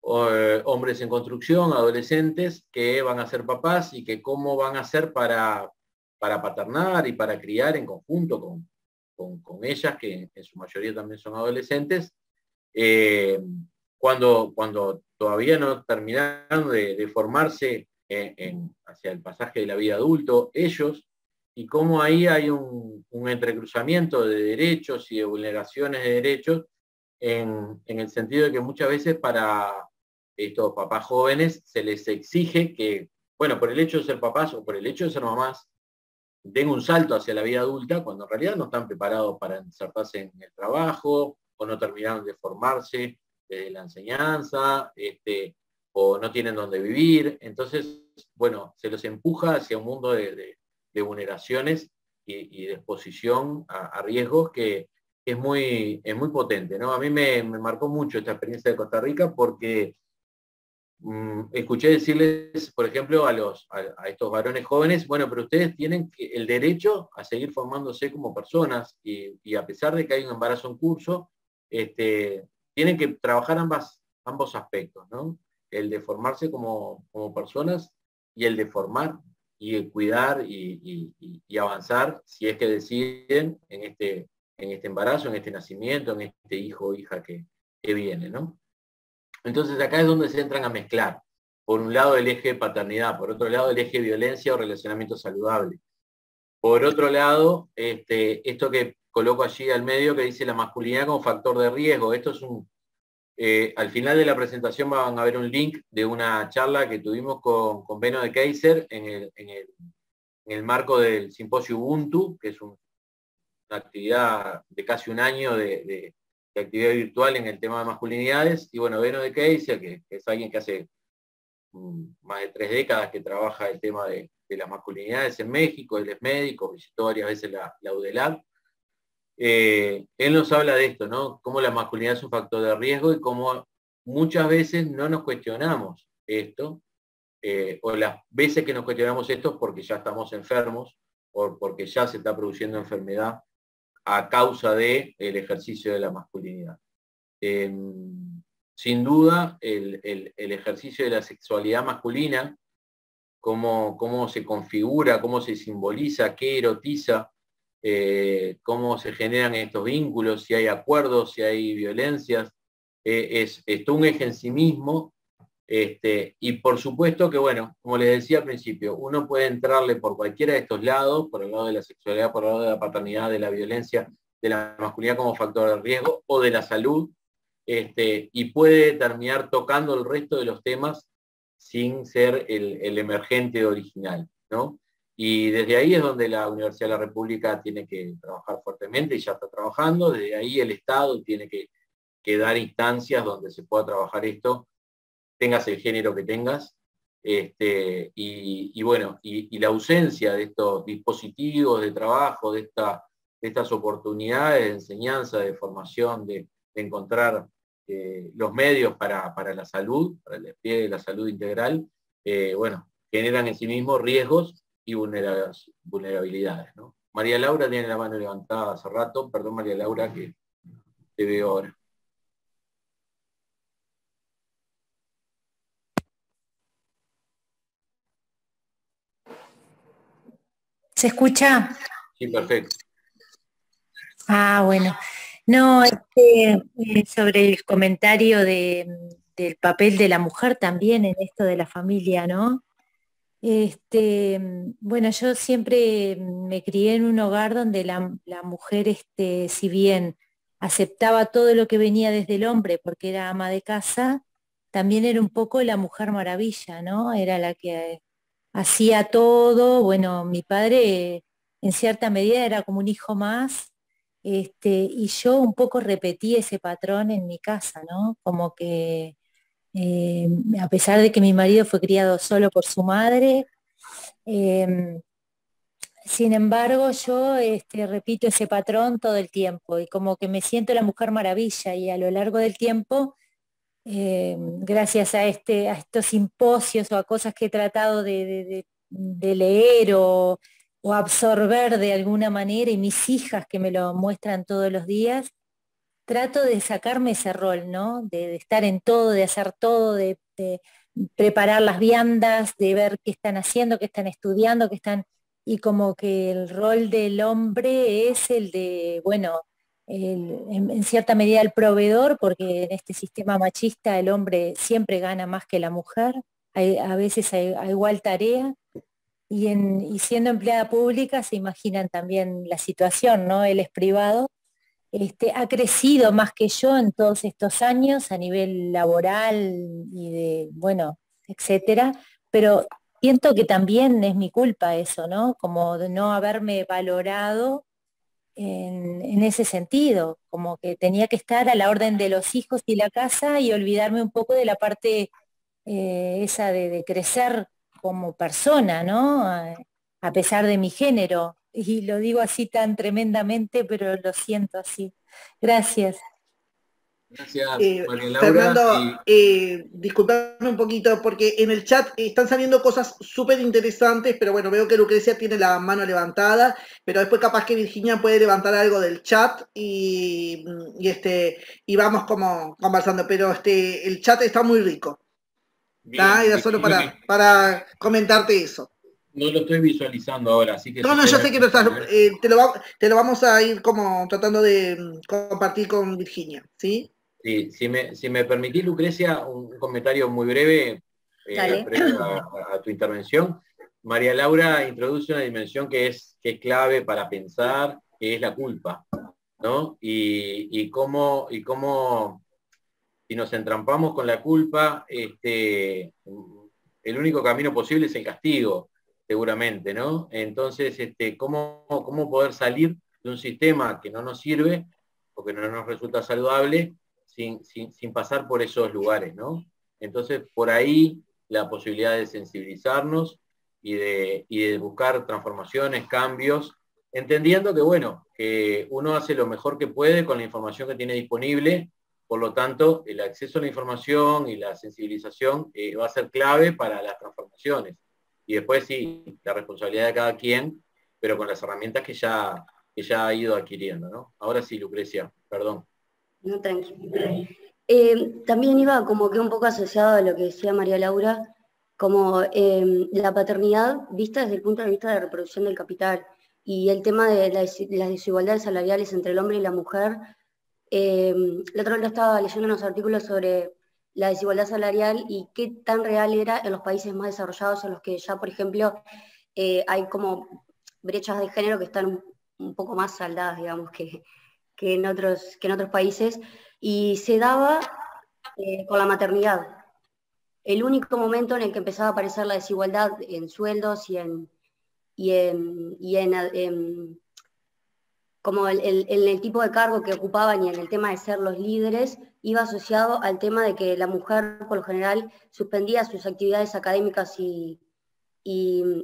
hombres en construcción, adolescentes, que van a ser papás y que cómo van a hacer para paternar y para criar en conjunto con ellas, que en su mayoría también son adolescentes, cuando todavía no terminaron de formarse hacia el pasaje de la vida adulto, ellos, y cómo ahí hay un entrecruzamiento de derechos y de vulneraciones de derechos, en el sentido de que muchas veces para estos papás jóvenes se les exige que, bueno, por el hecho de ser papás o por el hecho de ser mamás, den un salto hacia la vida adulta, cuando en realidad no están preparados para insertarse en el trabajo, o no terminaron de formarse desde la enseñanza, o no tienen dónde vivir. Entonces, bueno, se los empuja hacia un mundo de vulneraciones y de exposición a riesgos que es muy potente, ¿no? A mí me marcó mucho esta experiencia de Costa Rica porque escuché decirles, por ejemplo, a estos varones jóvenes, bueno, pero ustedes tienen el derecho a seguir formándose como personas y a pesar de que hay un embarazo en curso, tienen que trabajar ambos aspectos, ¿no? El de formarse como personas y el de formar y el cuidar y avanzar si es que deciden en este embarazo, en este nacimiento, en este hijo o hija que viene, ¿no? Entonces acá es donde se entran a mezclar. Por un lado el eje de paternidad, por otro lado el eje de violencia o relacionamiento saludable. Por otro lado, esto que coloco allí al medio que dice la masculinidad como factor de riesgo. Esto es al final de la presentación van a ver un link de una charla que tuvimos con Beno de Keyser en el marco del simposio Ubuntu, que es una actividad de casi un año de actividad virtual en el tema de masculinidades. Y bueno, Beno de Keyser, que es alguien que hace más de 3 décadas que trabaja el tema de las masculinidades en México, él es médico, visitó varias veces la UDELAB. Él nos habla de esto, ¿no? Cómo la masculinidad es un factor de riesgo y cómo muchas veces no nos cuestionamos esto, o las veces que nos cuestionamos esto es porque ya estamos enfermos o porque ya se está produciendo enfermedad a causa del ejercicio de la masculinidad. Sin duda, el ejercicio de la sexualidad masculina, cómo se configura, cómo se simboliza, qué erotiza, cómo se generan estos vínculos, si hay acuerdos, si hay violencias, es todo un eje en sí mismo, y por supuesto que, bueno, como les decía al principio, uno puede entrarle por cualquiera de estos lados, por el lado de la sexualidad, por el lado de la paternidad, de la violencia, de la masculinidad como factor de riesgo, o de la salud, y puede terminar tocando el resto de los temas sin ser el emergente original, ¿no? Y desde ahí es donde la Universidad de la República tiene que trabajar fuertemente, y ya está trabajando. Desde ahí el Estado tiene que dar instancias donde se pueda trabajar esto, tengas el género que tengas, y bueno, y la ausencia de estos dispositivos de trabajo, de estas oportunidades de enseñanza, de formación, de encontrar los medios para la salud, para el despliegue de la salud integral, bueno, generan en sí mismos riesgos y vulnerabilidades, ¿no? María Laura tiene la mano levantada hace rato. Perdón, María Laura, que te veo ahora. ¿Se escucha? Sí, perfecto. Ah, bueno. No, sobre el comentario del papel de la mujer también en esto de la familia, ¿no? Bueno, yo siempre me crié en un hogar donde la mujer, si bien aceptaba todo lo que venía desde el hombre porque era ama de casa, también era un poco la mujer maravilla, ¿no? Era la que hacía todo. Bueno, mi padre en cierta medida era como un hijo más, y yo un poco repetí ese patrón en mi casa, ¿no? Como que a pesar de que mi marido fue criado solo por su madre, sin embargo yo repito ese patrón todo el tiempo y como que me siento la mujer maravilla, y a lo largo del tiempo, gracias a estos simposios o a cosas que he tratado de leer o absorber de alguna manera, y mis hijas que me lo muestran todos los días, trato de sacarme ese rol, ¿no? De estar en todo, de hacer todo, de preparar las viandas, de ver qué están haciendo, qué están estudiando, y como que el rol del hombre es el de, bueno, en cierta medida el proveedor, porque en este sistema machista el hombre siempre gana más que la mujer, a veces a igual tarea. Y siendo empleada pública se imaginan también la situación, ¿no? Él es privado. Ha crecido más que yo en todos estos años a nivel laboral y de, bueno, etcétera, pero siento que también es mi culpa eso, ¿no? Como de no haberme valorado en ese sentido, como que tenía que estar a la orden de los hijos y la casa y olvidarme un poco de la parte esa de crecer como persona, ¿no? A pesar de mi género. Y lo digo así tan tremendamente, pero lo siento así. Gracias. Gracias, María Laura. Fernando, disculpame un poquito, porque en el chat están saliendo cosas súper interesantes, pero bueno, veo que Lucrecia tiene la mano levantada, pero después capaz que Virginia puede levantar algo del chat y vamos como conversando, pero el chat está muy rico. Era solo para comentarte eso. No lo estoy visualizando ahora, así que... No, yo sé que no estás, te lo vamos a ir como tratando de compartir con Virginia, ¿sí? Sí, si me permitís, Lucrecia, un comentario muy breve previo a tu intervención. María Laura introduce una dimensión que es clave para pensar, que es la culpa, ¿no? Y cómo si nos entrampamos con la culpa, el único camino posible es el castigo, seguramente, ¿no? Entonces, ¿cómo poder salir de un sistema que no nos sirve o que no nos resulta saludable sin pasar por esos lugares, ¿no? Entonces, por ahí la posibilidad de sensibilizarnos y de buscar transformaciones, cambios, entendiendo que, bueno, que uno hace lo mejor que puede con la información que tiene disponible. Por lo tanto, el acceso a la información y la sensibilización va a ser clave para las transformaciones. Y después sí, la responsabilidad de cada quien, pero con las herramientas que ya ha ido adquiriendo, ¿no? Ahora sí, Lucrecia, perdón. No, tranquilo. También iba como que un poco asociado a lo que decía María Laura, como la paternidad vista desde el punto de vista de la reproducción del capital y el tema de las desigualdades salariales entre el hombre y la mujer. La otra vez estaba leyendo unos artículos sobre la desigualdad salarial y qué tan real era en los países más desarrollados, en los que ya, por ejemplo, hay como brechas de género que están un poco más saldadas, digamos, que en otros países, y se daba con la maternidad. El único momento en el que empezaba a aparecer la desigualdad en sueldos como el tipo de cargo que ocupaban y en el tema de ser los líderes, iba asociado al tema de que la mujer, por lo general, suspendía sus actividades académicas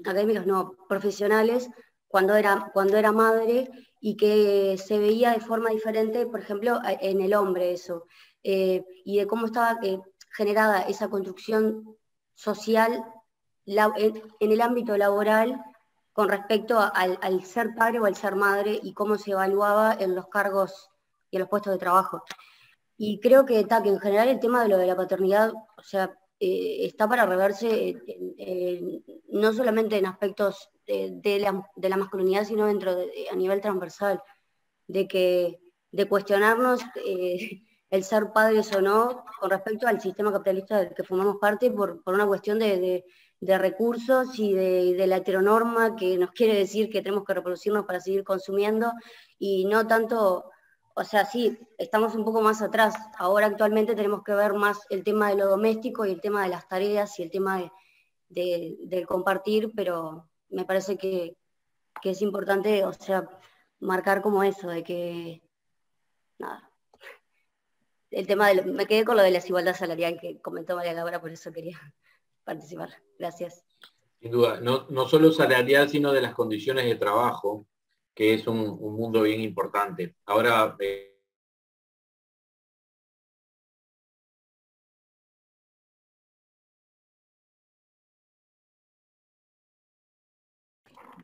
académicas no, profesionales, cuando era madre, y que se veía de forma diferente, por ejemplo, en el hombre eso, y de cómo estaba generada esa construcción social en el ámbito laboral con respecto al ser padre o al ser madre y cómo se evaluaba en los cargos y en los puestos de trabajo. Y creo que en general el tema de lo de la paternidad, o sea, está para reverse no solamente en aspectos de la masculinidad, sino a nivel transversal, de cuestionarnos el ser padres o no con respecto al sistema capitalista del que formamos parte por una cuestión de recursos y de la heteronorma que nos quiere decir que tenemos que reproducirnos para seguir consumiendo, y no tanto, o sea, sí, estamos un poco más atrás. Ahora actualmente tenemos que ver más el tema de lo doméstico y el tema de las tareas y el tema del compartir, pero me parece que es importante, o sea, marcar como eso, de que, nada, el tema me quedé con lo de la desigualdad salarial que comentó María Laura, por eso quería participar. Gracias. Sin duda, no solo salarial, sino de las condiciones de trabajo, que es un mundo bien importante. Ahora,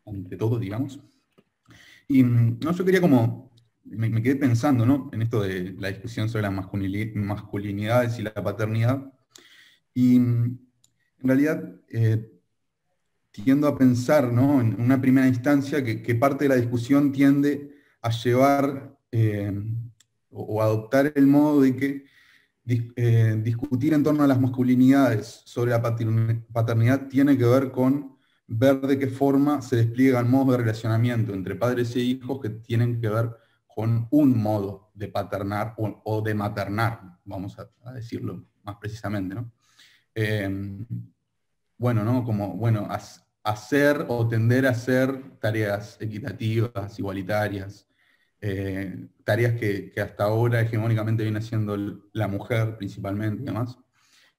ante todo, digamos. Y no, yo quería me quedé pensando, ¿no?, en esto de la discusión sobre las masculinidades y la paternidad. Y en realidad tiendo a pensar, ¿no?, en una primera instancia que parte de la discusión tiende a llevar o adoptar el modo de que discutir en torno a las masculinidades sobre la paternidad tiene que ver con ver de qué forma se despliegan modos de relacionamiento entre padres e hijos que tienen que ver con un modo de paternar o de maternar, vamos a decirlo más precisamente, ¿no? Bueno, ¿no?, como, bueno, hacer o tender a hacer tareas equitativas, igualitarias, tareas que hasta ahora hegemónicamente viene haciendo la mujer principalmente y demás.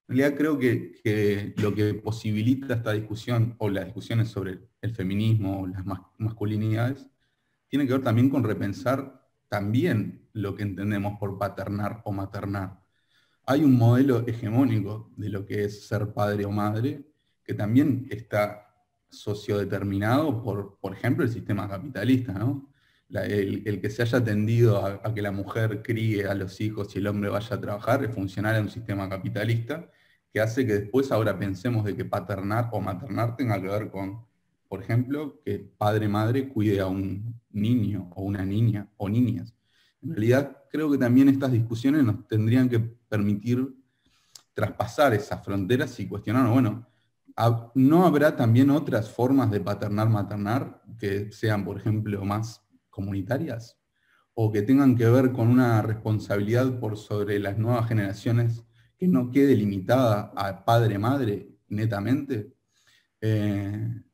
En realidad creo que lo que posibilita esta discusión, o las discusiones sobre el feminismo o las masculinidades, tiene que ver también con repensar también lo que entendemos por paternar o maternar. Hay un modelo hegemónico de lo que es ser padre o madre, que también está sociodeterminado por ejemplo, el sistema capitalista, ¿no? El que se haya tendido a que la mujer críe a los hijos y el hombre vaya a trabajar es funcional a un sistema capitalista que hace que después ahora pensemos de que paternar o maternar tenga que ver con, por ejemplo, que padre-madre cuide a un niño o una niña o niñas. En realidad creo que también estas discusiones nos tendrían que permitir traspasar esas fronteras y cuestionar, bueno, ¿no habrá también otras formas de paternar-maternar que sean, por ejemplo, más comunitarias? O que tengan que ver con una responsabilidad por sobre las nuevas generaciones que no quede limitada a padre-madre netamente.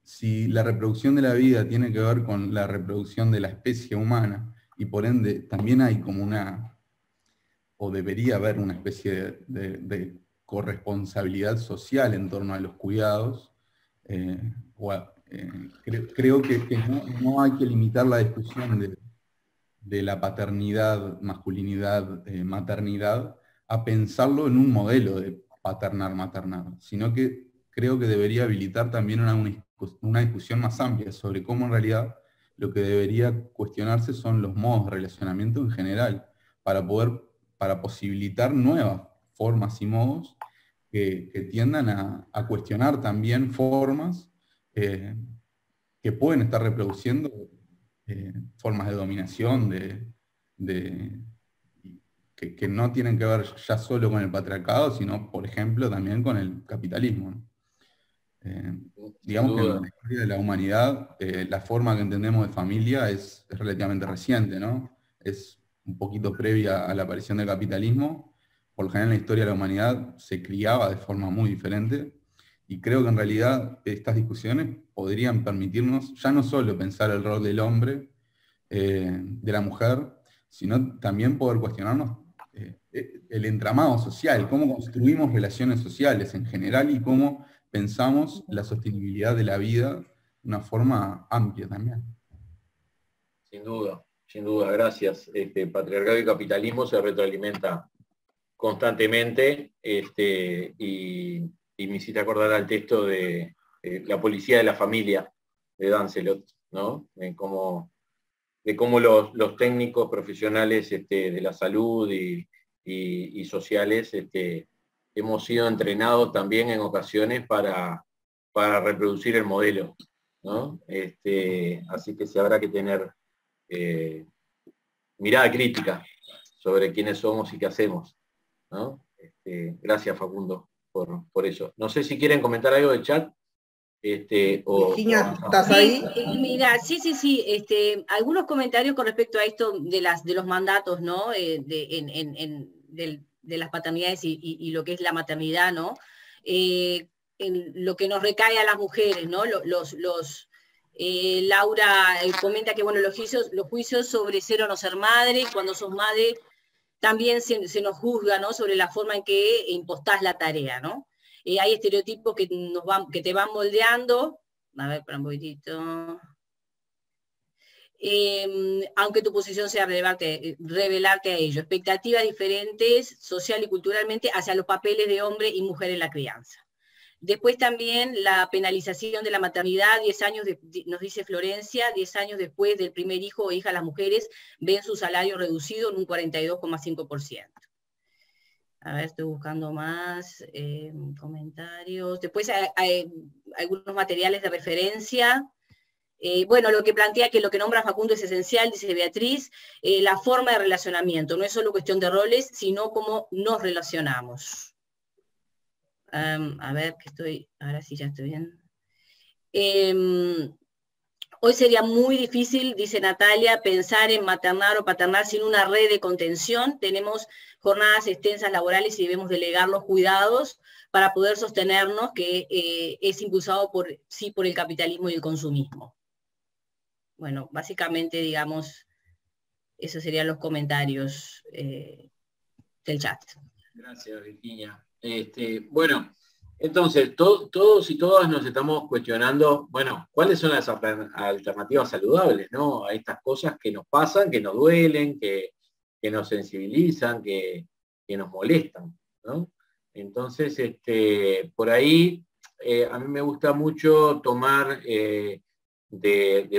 Si la reproducción de la vida tiene que ver con la reproducción de la especie humana, y por ende también hay como o debería haber una especie de corresponsabilidad social en torno a los cuidados, creo que no hay que limitar la discusión de la paternidad, masculinidad, maternidad, a pensarlo en un modelo de paternar-maternar, sino que creo que debería habilitar también una discusión más amplia sobre cómo en realidad lo que debería cuestionarse son los modos de relacionamiento en general, para posibilitar nuevas formas y modos que tiendan a cuestionar también formas que pueden estar reproduciendo formas de dominación, que no tienen que ver ya solo con el patriarcado, sino, por ejemplo, también con el capitalismo, ¿no? Digamos que en la historia de la humanidad, la forma que entendemos de familia es relativamente reciente, ¿no? Es un poquito previa a la aparición del capitalismo. Por lo general en la historia de la humanidad se criaba de forma muy diferente, y creo que en realidad estas discusiones podrían permitirnos ya no solo pensar el rol del hombre, de la mujer, sino también poder cuestionarnos el entramado social, cómo construimos relaciones sociales en general y cómo pensamos la sostenibilidad de la vida de una forma amplia también. Sin duda, gracias. Patriarcado y capitalismo se retroalimenta constantemente, y me hiciste acordar al texto de La policía de la familia, de Lancelot, ¿no? De cómo los técnicos profesionales de la salud y sociales hemos sido entrenados también en ocasiones para reproducir el modelo, ¿no? Así que se habrá que tener mirada crítica sobre quiénes somos y qué hacemos, ¿no? Gracias, Facundo, por eso. No sé si quieren comentar algo del chat. Virginia, ¿estás ahí? Mira, sí. Algunos comentarios con respecto a esto de los mandatos, ¿no? De las paternidades y lo que es la maternidad, ¿no? En lo que nos recae a las mujeres, ¿no? Laura comenta que, bueno, los juicios sobre ser o no ser madre, cuando sos madre, también se nos juzga, ¿no? Sobre la forma en que impostás la tarea, ¿no? Hay estereotipos que te van moldeando. A ver, para un poquitito. Aunque tu posición sea revelarte a ello. Expectativas diferentes, social y culturalmente, hacia los papeles de hombre y mujer en la crianza. Después también la penalización de la maternidad, 10 años, nos dice Florencia, 10 años después del primer hijo o hija, las mujeres ven su salario reducido en un 42,5%. A ver, estoy buscando más comentarios. Después hay algunos materiales de referencia. Bueno, lo que plantea que lo que nombra Facundo es esencial, dice Beatriz, la forma de relacionamiento. No es solo cuestión de roles, sino cómo nos relacionamos. A ver, ahora sí ya estoy bien. Hoy sería muy difícil, dice Natalia, pensar en maternar o paternar sin una red de contención. Tenemos jornadas extensas laborales y debemos delegar los cuidados para poder sostenernos, que es impulsado por el capitalismo y el consumismo. Bueno, básicamente, digamos, esos serían los comentarios del chat. Gracias, Virginia. Bueno, entonces, todos y todas nos estamos cuestionando, bueno, ¿cuáles son las alternativas saludables, ¿no? A estas cosas que nos pasan, que nos duelen, que nos sensibilizan, que nos molestan, ¿no? Entonces, por ahí, a mí me gusta mucho tomar de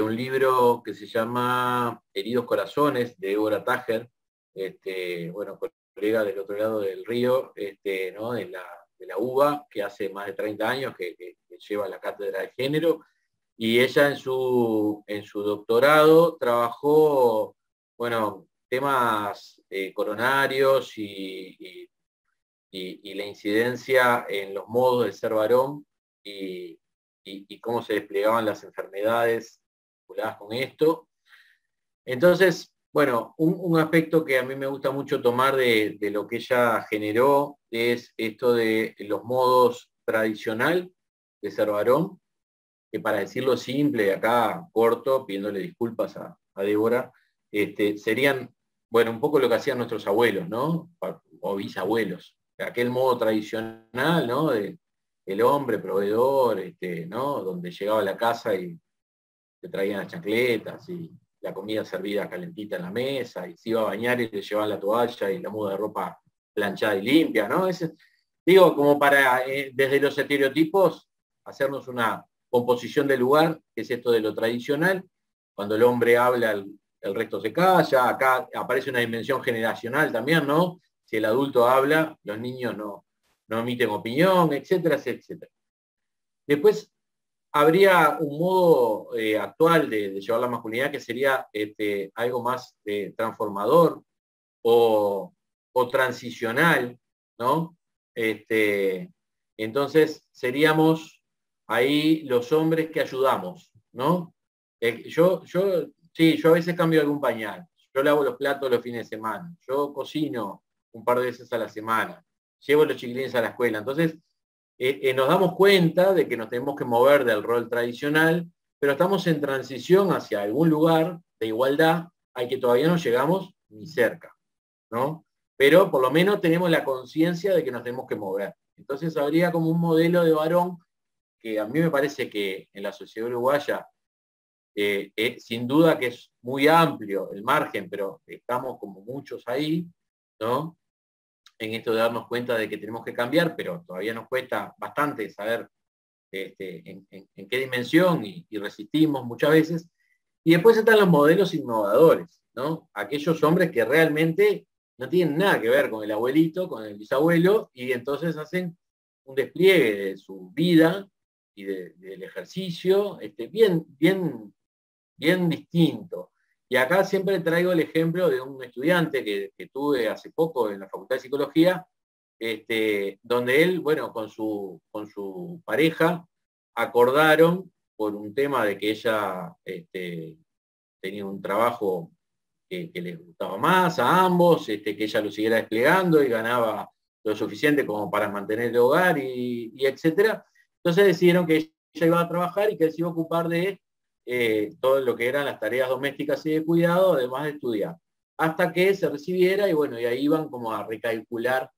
un libro que se llama Heridos Corazones, de Deborah Tager, bueno, colega del otro lado del río, ¿no? de la UBA, que hace más de 30 años que lleva la cátedra de género, y ella en su doctorado trabajó, bueno, temas coronarios y la incidencia en los modos de ser varón y cómo se desplegaban las enfermedades vinculadas con esto. Entonces, bueno, un aspecto que a mí me gusta mucho tomar de lo que ella generó es esto de los modos tradicional de ser varón, que para decirlo simple, acá corto, pidiéndole disculpas a Débora, serían, bueno, un poco lo que hacían nuestros abuelos, ¿no? O bisabuelos. Aquel modo tradicional, ¿no? El hombre proveedor, ¿no? Donde llegaba a la casa y le traían las chancletas y la comida servida calentita en la mesa, y se iba a bañar y le llevaban la toalla y la muda de ropa planchada y limpia, ¿no? Digo, como para, desde los estereotipos, hacernos una composición del lugar, que es esto de lo tradicional. Cuando el hombre habla, el resto se calla. Acá aparece una dimensión generacional también, ¿no? Si el adulto habla, los niños no emiten opinión, etcétera, etcétera. Después habría un modo actual de llevar la masculinidad que sería algo más transformador o transicional, ¿no? Entonces seríamos ahí los hombres que ayudamos, ¿no? Yo a veces cambio algún pañal, yo lavo los platos los fines de semana, yo cocino un par de veces a la semana, llevo a los chiquilines a la escuela. Entonces, nos damos cuenta de que nos tenemos que mover del rol tradicional, pero estamos en transición hacia algún lugar de igualdad al que todavía no llegamos ni cerca, ¿no? Pero por lo menos tenemos la conciencia de que nos tenemos que mover. Entonces habría como un modelo de varón que a mí me parece que en la sociedad uruguaya, sin duda que es muy amplio el margen, pero estamos como muchos ahí, ¿no? En esto de darnos cuenta de que tenemos que cambiar, pero todavía nos cuesta bastante saber en qué dimensión y resistimos muchas veces. Y después están los modelos innovadores, ¿no? Aquellos hombres que realmente no tienen nada que ver con el abuelito, con el bisabuelo, y entonces hacen un despliegue de su vida y del ejercicio bien distinto. Y acá siempre traigo el ejemplo de un estudiante que tuve hace poco en la Facultad de Psicología, donde él, bueno, con su pareja, acordaron por un tema de que ella tenía un trabajo que les gustaba más a ambos, que ella lo siguiera desplegando y ganaba lo suficiente como para mantener el hogar y etcétera. Entonces decidieron que ella iba a trabajar y que él se iba a ocupar de todo lo que eran las tareas domésticas y de cuidado, además de estudiar, hasta que se recibiera, y bueno, y ahí iban como a recalcular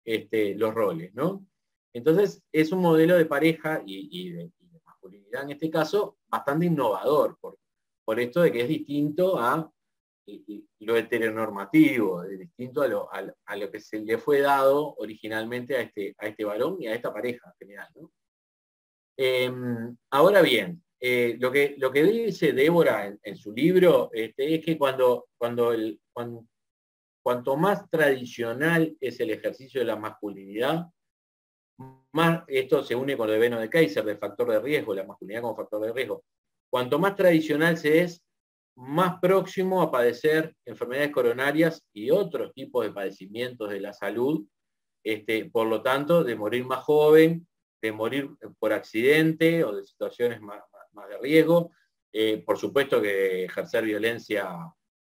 los roles, ¿no? Entonces es un modelo de pareja y de masculinidad en este caso bastante innovador, por esto de que es distinto a lo heteronormativo, es distinto a lo que se le fue dado originalmente a este varón y a esta pareja en general, ¿no? Ahora bien, lo que dice Débora en su libro es que cuanto más tradicional es el ejercicio de la masculinidad, más, esto se une con lo de Beno de Kaiser, del factor de riesgo, la masculinidad como factor de riesgo, cuanto más tradicional se es, más próximo a padecer enfermedades coronarias y otros tipos de padecimientos de la salud, por lo tanto, de morir más joven, de morir por accidente o de situaciones más de riesgo, por supuesto que ejercer violencia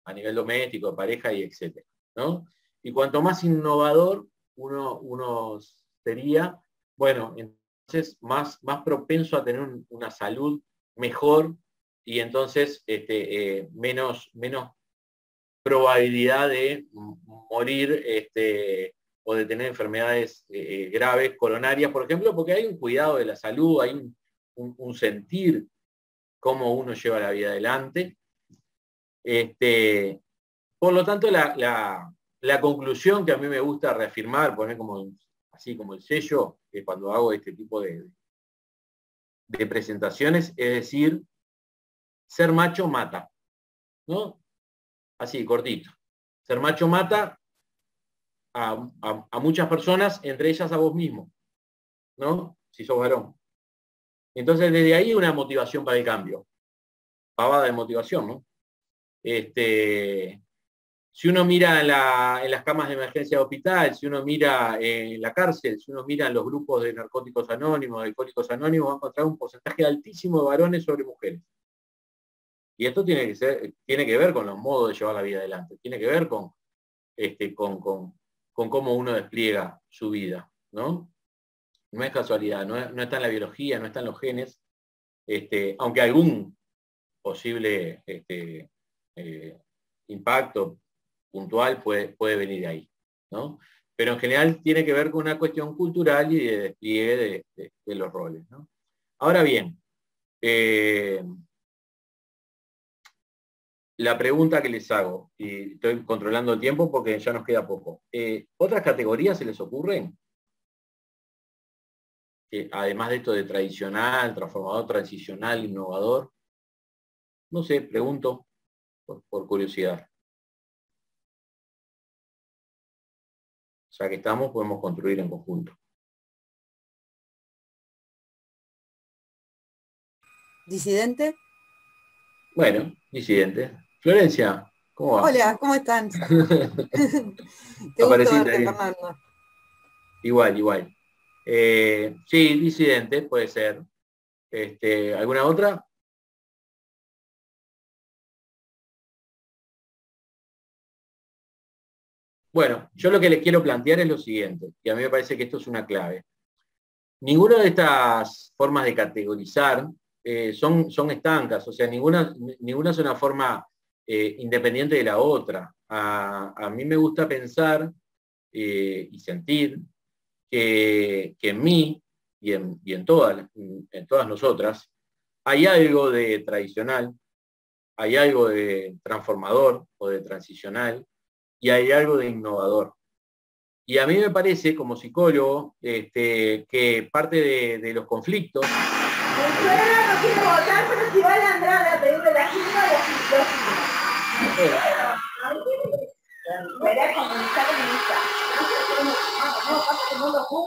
a nivel doméstico, pareja y etcétera, ¿no? Y cuanto más innovador uno sería, bueno, entonces más propenso a tener una salud mejor y entonces menos probabilidad de morir o de tener enfermedades graves coronarias, por ejemplo, porque hay un cuidado de la salud, hay un sentir cómo uno lleva la vida adelante. Por lo tanto, la conclusión que a mí me gusta reafirmar, poner así como el sello, que cuando hago este tipo de presentaciones, es decir, ser macho mata, ¿no? Así, cortito. Ser macho mata a muchas personas, entre ellas a vos mismo, ¿no? Si sos varón. Entonces, desde ahí una motivación para el cambio. Pavada de motivación, ¿no? Si uno mira en las camas de emergencia de hospital, si uno mira en la cárcel, si uno mira en los grupos de narcóticos anónimos, de alcohólicos anónimos, va a encontrar un porcentaje altísimo de varones sobre mujeres. Y esto tiene que ver con los modos de llevar la vida adelante, tiene que ver con cómo uno despliega su vida, ¿no? No es casualidad, no está en la biología, no está en los genes, aunque algún posible impacto puntual puede venir de ahí, ¿no? Pero en general tiene que ver con una cuestión cultural y de despliegue de los roles, ¿no? Ahora bien, la pregunta que les hago, y estoy controlando el tiempo porque ya nos queda poco, ¿otras categorías se les ocurren? Además de esto de tradicional, transformador, transicional, innovador. No sé, pregunto por curiosidad. Ya que estamos, podemos construir en conjunto. ¿Disidente? Bueno, disidente. Florencia, ¿cómo va? Hola, ¿cómo están? Qué gusto Apareciste verte, ahí. Fernando. Igual. Sí, disidente, puede ser. ¿Alguna otra? Bueno, yo lo que les quiero plantear es lo siguiente, y a mí me parece que esto es una clave. Ninguna de estas formas de categorizar son estancas, o sea, ninguna es una forma independiente de la otra. A mí me gusta pensar y sentir que en mí y en todas nosotras hay algo de tradicional, hay algo de transformador o de transicional, y hay algo de innovador. Y a mí me parece, como psicólogo, que parte de los conflictos... Suena, no quiere votar, pero si va a la Andrade a pedirle la firma, verá comunista.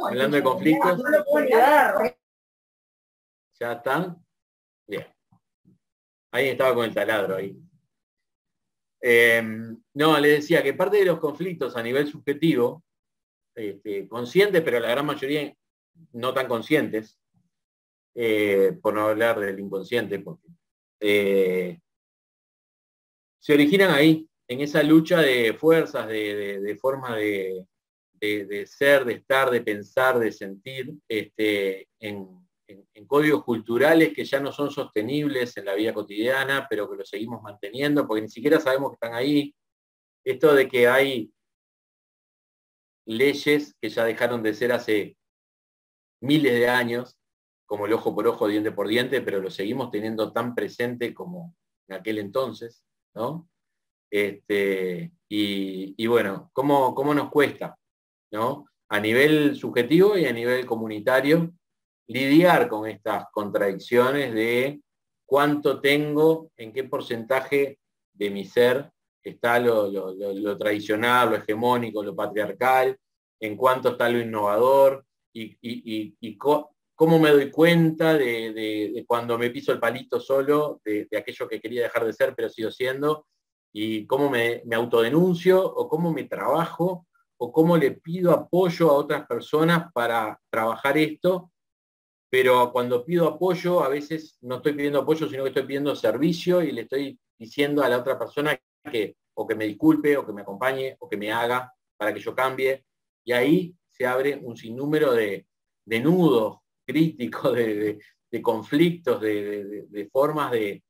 Hablando de conflictos... ¿Ya están? Bien. Alguien estaba con el taladro ahí. No, les decía que parte de los conflictos a nivel subjetivo, conscientes, pero la gran mayoría no tan conscientes, por no hablar del inconsciente, porque se originan ahí, en esa lucha de fuerzas, de forma de ser, de estar, de pensar, de sentir, en códigos culturales que ya no son sostenibles en la vida cotidiana, pero que los seguimos manteniendo, porque ni siquiera sabemos que están ahí. Esto de que hay leyes que ya dejaron de ser hace miles de años, como el ojo por ojo, diente por diente, pero lo seguimos teniendo tan presente como en aquel entonces, ¿no? Y bueno, ¿cómo nos cuesta, ¿no? A nivel subjetivo y a nivel comunitario, lidiar con estas contradicciones de cuánto tengo, en qué porcentaje de mi ser está lo tradicional, lo hegemónico, lo patriarcal, en cuánto está lo innovador, y cómo me doy cuenta de cuando me piso el palito solo, de aquello que quería dejar de ser, pero sigo siendo, y cómo me autodenuncio, o cómo me trabajo, o cómo le pido apoyo a otras personas para trabajar esto. Pero cuando pido apoyo, a veces no estoy pidiendo apoyo, sino que estoy pidiendo servicio y le estoy diciendo a la otra persona que o que me disculpe, o que me acompañe, o que me haga para que yo cambie. Y ahí se abre un sinnúmero de nudos críticos, de conflictos, de formas de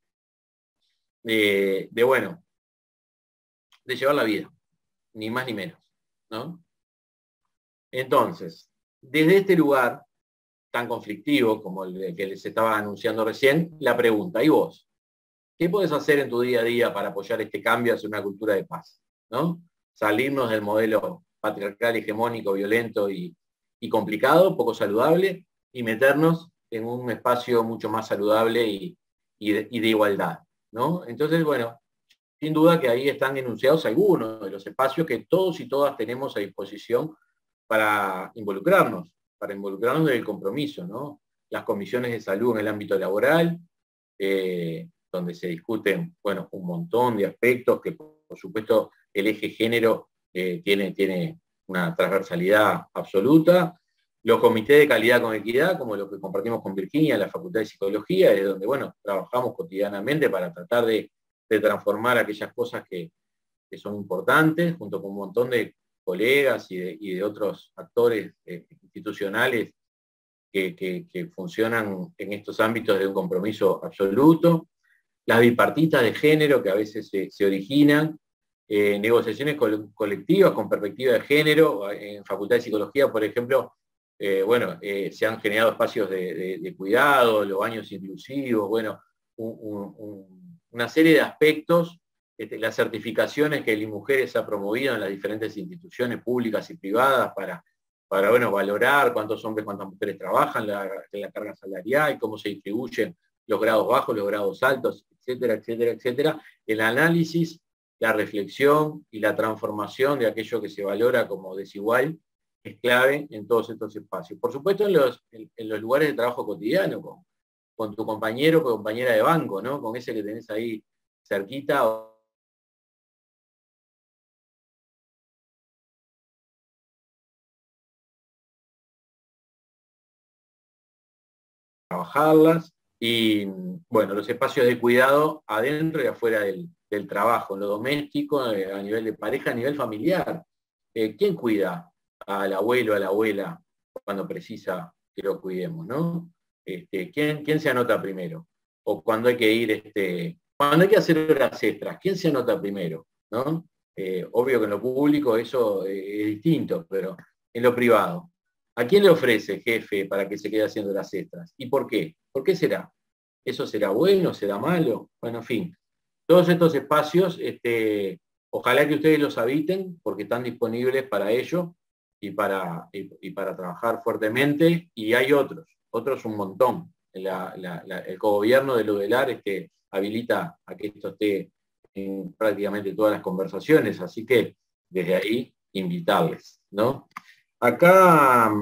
llevar la vida, ni más ni menos, ¿no? Entonces, desde este lugar tan conflictivo como el que les estaba anunciando recién, la pregunta, ¿y vos? ¿Qué podés hacer en tu día a día para apoyar este cambio hacia una cultura de paz? ¿No? Salirnos del modelo patriarcal, hegemónico, violento y complicado, poco saludable, y meternos en un espacio mucho más saludable y de igualdad, ¿no? Entonces, bueno, sin duda que ahí están enunciados algunos de los espacios que todos y todas tenemos a disposición para involucrarnos del compromiso, ¿no? Las comisiones de salud en el ámbito laboral, donde se discuten, bueno, un montón de aspectos que por supuesto el eje género tiene una transversalidad absoluta. Los comités de calidad con equidad, como lo que compartimos con Virginia en la Facultad de Psicología, es donde, bueno, trabajamos cotidianamente para tratar de transformar aquellas cosas que son importantes, junto con un montón de colegas y de otros actores institucionales que funcionan en estos ámbitos de un compromiso absoluto. Las bipartitas de género que a veces se originan, negociaciones colectivas con perspectiva de género. En Facultad de Psicología, por ejemplo, se han generado espacios de cuidado, los baños inclusivos, bueno, una serie de aspectos, las certificaciones que el INMujeres ha promovido en las diferentes instituciones públicas y privadas para valorar cuántos hombres, cuántas mujeres trabajan, la carga salarial, cómo se distribuyen los grados bajos, los grados altos, etcétera, etcétera, etcétera. El análisis, la reflexión y la transformación de aquello que se valora como desigual es clave en todos estos espacios. Por supuesto, en los lugares de trabajo cotidiano, con tu compañero o compañera de banco, ¿no? Con ese que tenés ahí cerquita. Trabajarlas, y bueno, los espacios de cuidado adentro y afuera del trabajo, en lo doméstico, a nivel de pareja, a nivel familiar. ¿Quién cuida al abuelo, a la abuela, cuando precisa que lo cuidemos, ¿no? ¿Quién se anota primero? O cuando hay que ir, cuando hay que hacer horas extras, ¿quién se anota primero? ¿No? Obvio que en lo público eso es distinto, pero en lo privado. ¿A quién le ofrece, jefe, para que se quede haciendo las extras? ¿Y por qué? ¿Por qué será? ¿Eso será bueno? ¿Será malo? Bueno, en fin. Todos estos espacios, ojalá que ustedes los habiten, porque están disponibles para ello y para trabajar fuertemente. Y hay otros un montón. El cogobierno del UDELAR habilita a que esto esté en prácticamente todas las conversaciones, así que desde ahí invitarles, ¿no? Acá,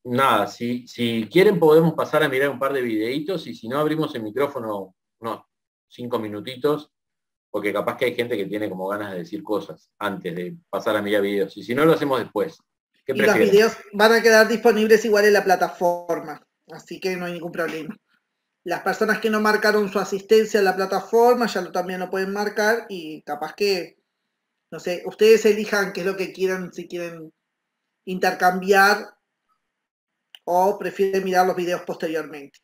nada, si quieren podemos pasar a mirar un par de videitos, y si no abrimos el micrófono unos 5 minutitos, porque capaz que hay gente que tiene como ganas de decir cosas antes de pasar a mirar videos, y si no lo hacemos después. ¿Qué prefieren? Los videos van a quedar disponibles igual en la plataforma, así que no hay ningún problema. Las personas que no marcaron su asistencia a la plataforma ya también lo pueden marcar, y capaz que, no sé, ustedes elijan qué es lo que quieran, si quieren intercambiar o prefieren mirar los videos posteriormente.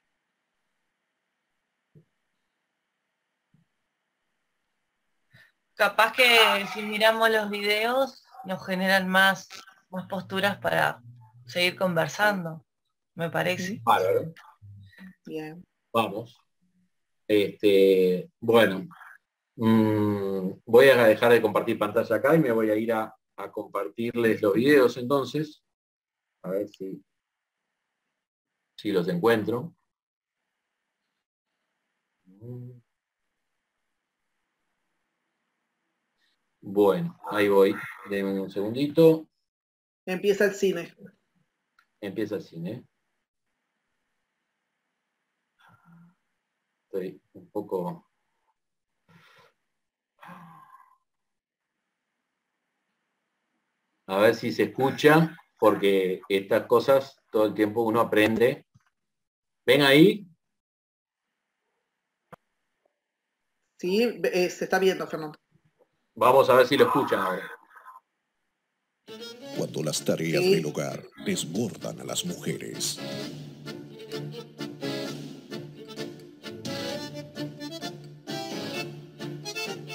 Capaz que si miramos los videos nos generan más posturas para seguir conversando, me parece. Bárbaro. Bien. Vamos. Bueno. Voy a dejar de compartir pantalla acá y me voy a ir a compartirles los videos entonces. A ver si los encuentro. Bueno, ahí voy. Denme un segundito. Empieza el cine. Empieza el cine. Estoy un poco... A ver si se escucha, porque estas cosas todo el tiempo uno aprende. ¿Ven ahí? Sí, se está viendo, Fernando. Vamos a ver si lo escuchan ahora. Cuando las tareas del hogar desbordan a las mujeres.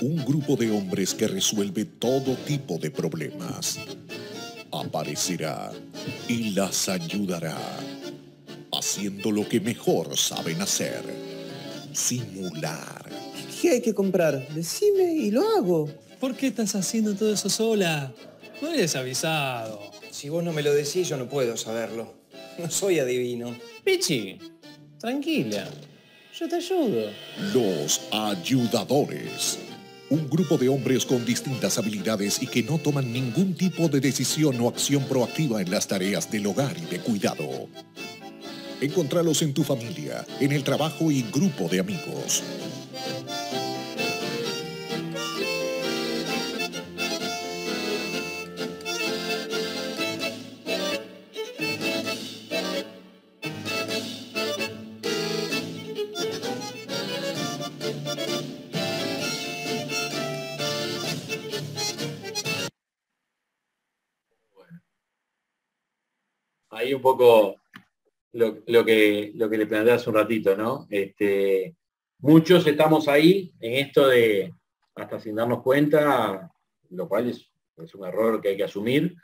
Un grupo de hombres que resuelve todo tipo de problemas aparecerá y las ayudará, haciendo lo que mejor saben hacer: simular. ¿Qué hay que comprar? Decime y lo hago. ¿Por qué estás haciendo todo eso sola? No eres avisado. Si vos no me lo decís, yo no puedo saberlo. No soy adivino. Pichi, tranquila. Yo te ayudo. Los ayudadores. Un grupo de hombres con distintas habilidades y que no toman ningún tipo de decisión o acción proactiva en las tareas del hogar y de cuidado. Encontralos en tu familia, en el trabajo y grupo de amigos. ahí un poco lo que le planteé hace un ratito, ¿no? Muchos estamos ahí en esto de, hasta sin darnos cuenta, lo cual es un error que hay que asumir,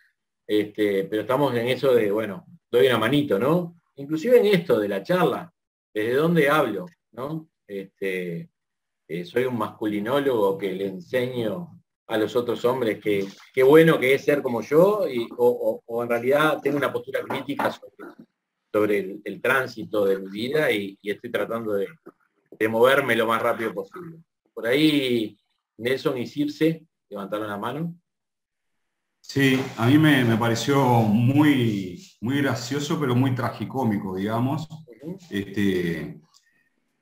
pero estamos en eso de, bueno, doy una manito, ¿no? Inclusive en esto de la charla, ¿desde dónde hablo? ¿No? Soy un masculinólogo que le enseño a los otros hombres que qué bueno que es ser como yo, o en realidad tengo una postura crítica sobre el tránsito de mi vida y estoy tratando de moverme lo más rápido posible. Por ahí, Nelson y Circe levantaron la mano. Sí, a mí me pareció muy gracioso, pero muy tragicómico, digamos.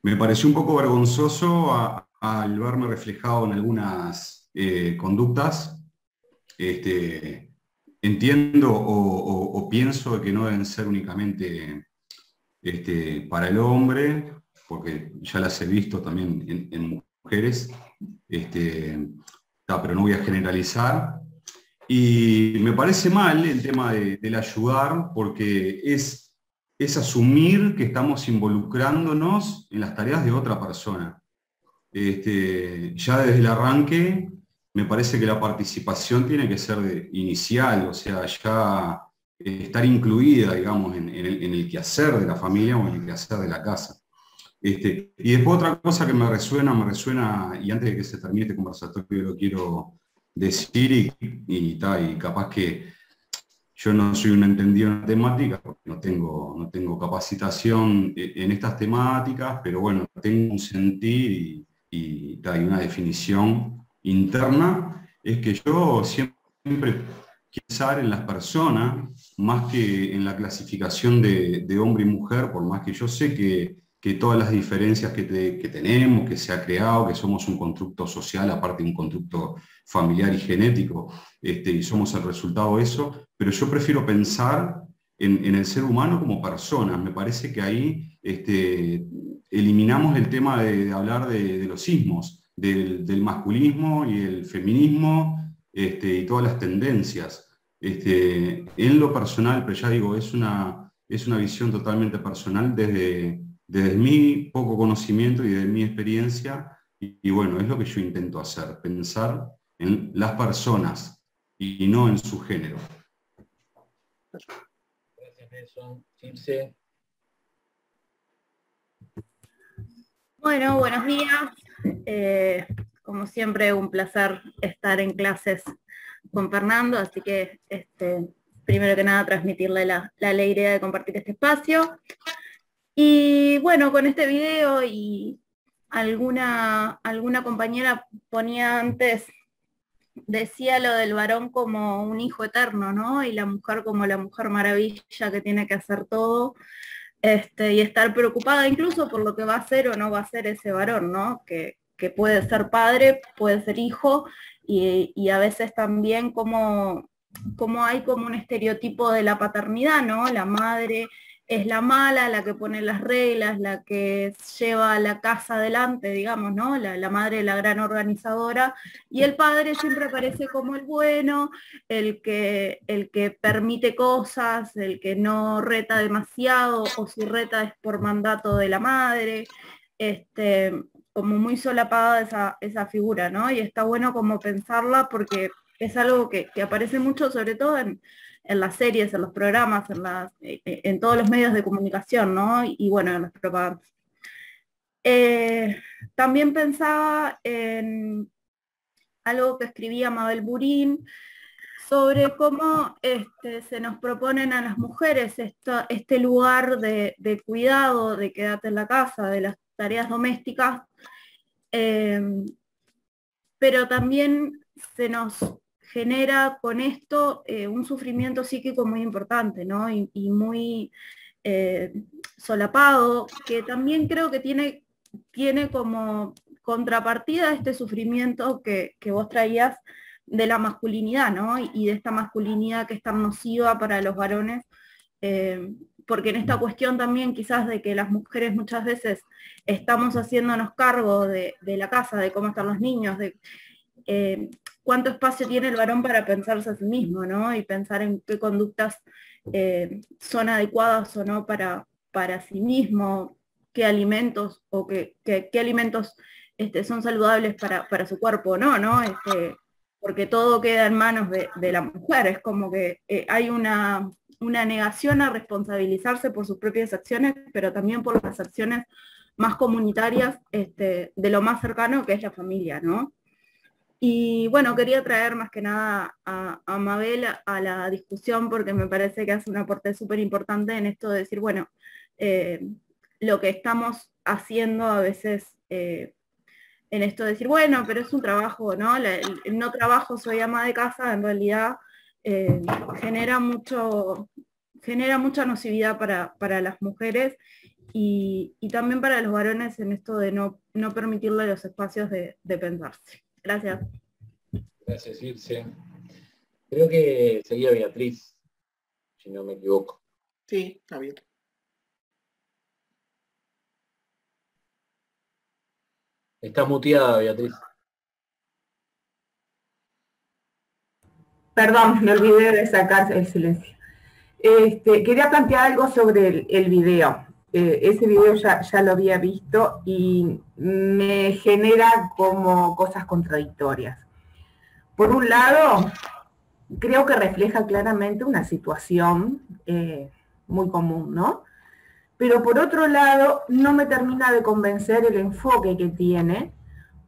Me pareció un poco vergonzoso al verme reflejado en algunas conductas. Entiendo o pienso que no deben ser únicamente para el hombre, porque ya las he visto también en mujeres, pero no voy a generalizar. Y me parece mal el tema del ayudar, porque es asumir que estamos involucrándonos en las tareas de otra persona. Ya desde el arranque me parece que la participación tiene que ser inicial, o sea, ya estar incluida, digamos, en el quehacer de la familia o en el quehacer de la casa. Y después otra cosa que me resuena, y antes de que se termine este conversatorio lo quiero decir, y capaz que yo no soy un entendido en la temática, porque no tengo capacitación en estas temáticas, pero bueno, tengo un sentir y una definición interna, es que yo siempre pensar en las personas más que en la clasificación de hombre y mujer, por más que yo sé que todas las diferencias que tenemos, que se ha creado, que somos un constructo social, aparte de un constructo familiar y genético, y somos el resultado de eso, pero yo prefiero pensar en el ser humano como persona. Me parece que ahí eliminamos el tema de hablar de los ismos, del masculismo y el feminismo, y todas las tendencias. En lo personal, pero ya digo, es una visión totalmente personal desde mi poco conocimiento y de mi experiencia, y bueno, es lo que yo intento hacer, pensar en las personas y no en su género. Gracias, Nelson. Circe. Bueno, buenos días. Como siempre, un placer estar en clases con Fernando, así que primero que nada transmitirle la alegría de compartir este espacio. Y bueno, con este video y alguna compañera ponía antes, decía lo del varón como un hijo eterno, ¿no? Y la mujer como la mujer maravilla que tiene que hacer todo, y estar preocupada incluso por lo que va a ser o no va a ser ese varón, ¿no? Que puede ser padre, puede ser hijo, y a veces también como hay como un estereotipo de la paternidad, ¿no? La madre es la mala, la que pone las reglas, la que lleva la casa adelante, digamos, ¿no? La madre es la gran organizadora, y el padre siempre aparece como el bueno, el que permite cosas, el que no reta demasiado, o si reta es por mandato de la madre, como muy solapada esa figura, ¿no? Y está bueno como pensarla porque es algo que aparece mucho, sobre todo en las series, en los programas, en todos los medios de comunicación, ¿no? Y bueno, en las propagandas. También pensaba en algo que escribía Mabel Burín sobre cómo se nos proponen a las mujeres este lugar de cuidado, de quedarte en la casa, de las tareas domésticas, pero también se nos genera con esto un sufrimiento psíquico muy importante, ¿no? Y muy solapado, que también creo que tiene como contrapartida este sufrimiento que vos traías de la masculinidad, ¿no? Y de esta masculinidad que es tan nociva para los varones, porque en esta cuestión también quizás de que las mujeres muchas veces estamos haciéndonos cargo de la casa, de cómo están los niños, cuánto espacio tiene el varón para pensarse a sí mismo, ¿no? Y pensar en qué conductas son adecuadas o no para sí mismo, qué alimentos o qué alimentos son saludables para su cuerpo, ¿no? Porque todo queda en manos de la mujer, es como que hay una negación a responsabilizarse por sus propias acciones, pero también por las acciones más comunitarias de lo más cercano que es la familia, ¿no? Y bueno, quería traer más que nada a Mabel a la discusión porque me parece que hace un aporte súper importante en esto de decir, bueno, lo que estamos haciendo a veces en esto de decir, bueno, pero es un trabajo, ¿no? El no trabajo, soy ama de casa, en realidad genera mucha nocividad para las mujeres y también para los varones en esto de no permitirle los espacios de pensarse. Gracias. Gracias, Ilse. Creo que seguía Beatriz, si no me equivoco. Sí, está bien. Está muteada, Beatriz. Perdón, me olvidé de sacar el silencio. Quería plantear algo sobre el video. Ese video ya lo había visto y me genera como cosas contradictorias. Por un lado, creo que refleja claramente una situación muy común, ¿no? Pero por otro lado, no me termina de convencer el enfoque que tiene,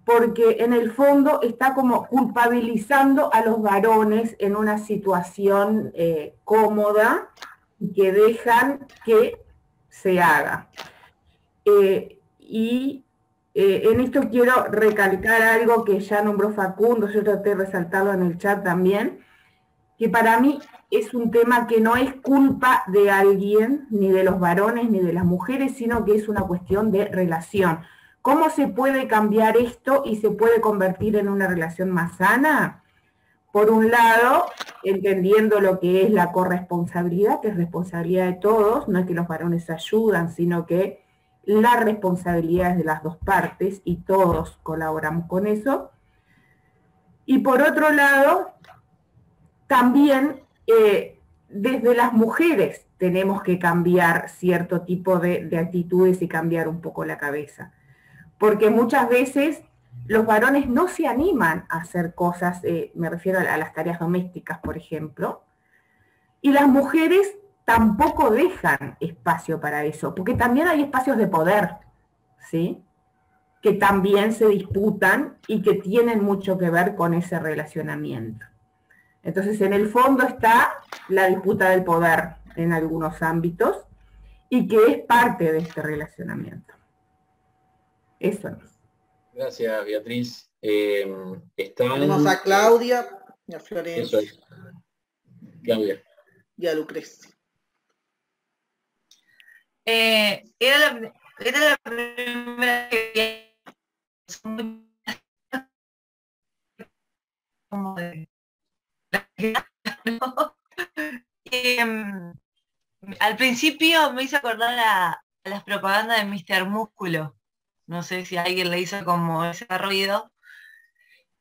porque en el fondo está como culpabilizando a los varones en una situación cómoda que dejan que se haga. En esto quiero recalcar algo que ya nombró Facundo, yo traté de resaltarlo en el chat también, que para mí es un tema que no es culpa de alguien, ni de los varones, ni de las mujeres, sino que es una cuestión de relación. ¿Cómo se puede cambiar esto y se puede convertir en una relación más sana? Por un lado, entendiendo lo que es la corresponsabilidad, que es responsabilidad de todos, no es que los varones ayudan, sino que la responsabilidad es de las dos partes y todos colaboramos con eso. Y por otro lado, también desde las mujeres tenemos que cambiar cierto tipo de actitudes y cambiar un poco la cabeza. Porque muchas veces los varones no se animan a hacer cosas, me refiero a las tareas domésticas, por ejemplo, y las mujeres tampoco dejan espacio para eso, porque también hay espacios de poder, ¿sí? Que también se disputan y que tienen mucho que ver con ese relacionamiento. Entonces, en el fondo está la disputa del poder en algunos ámbitos y que es parte de este relacionamiento. Eso es. Gracias, Beatriz. Tenemos a Claudia y a Florencia. Eso es. Claudia. Y a Lucrecia. Era la primera que como de al principio me hizo acordar a las propagandas de Mr. Músculo. No sé si alguien le hizo como ese ruido.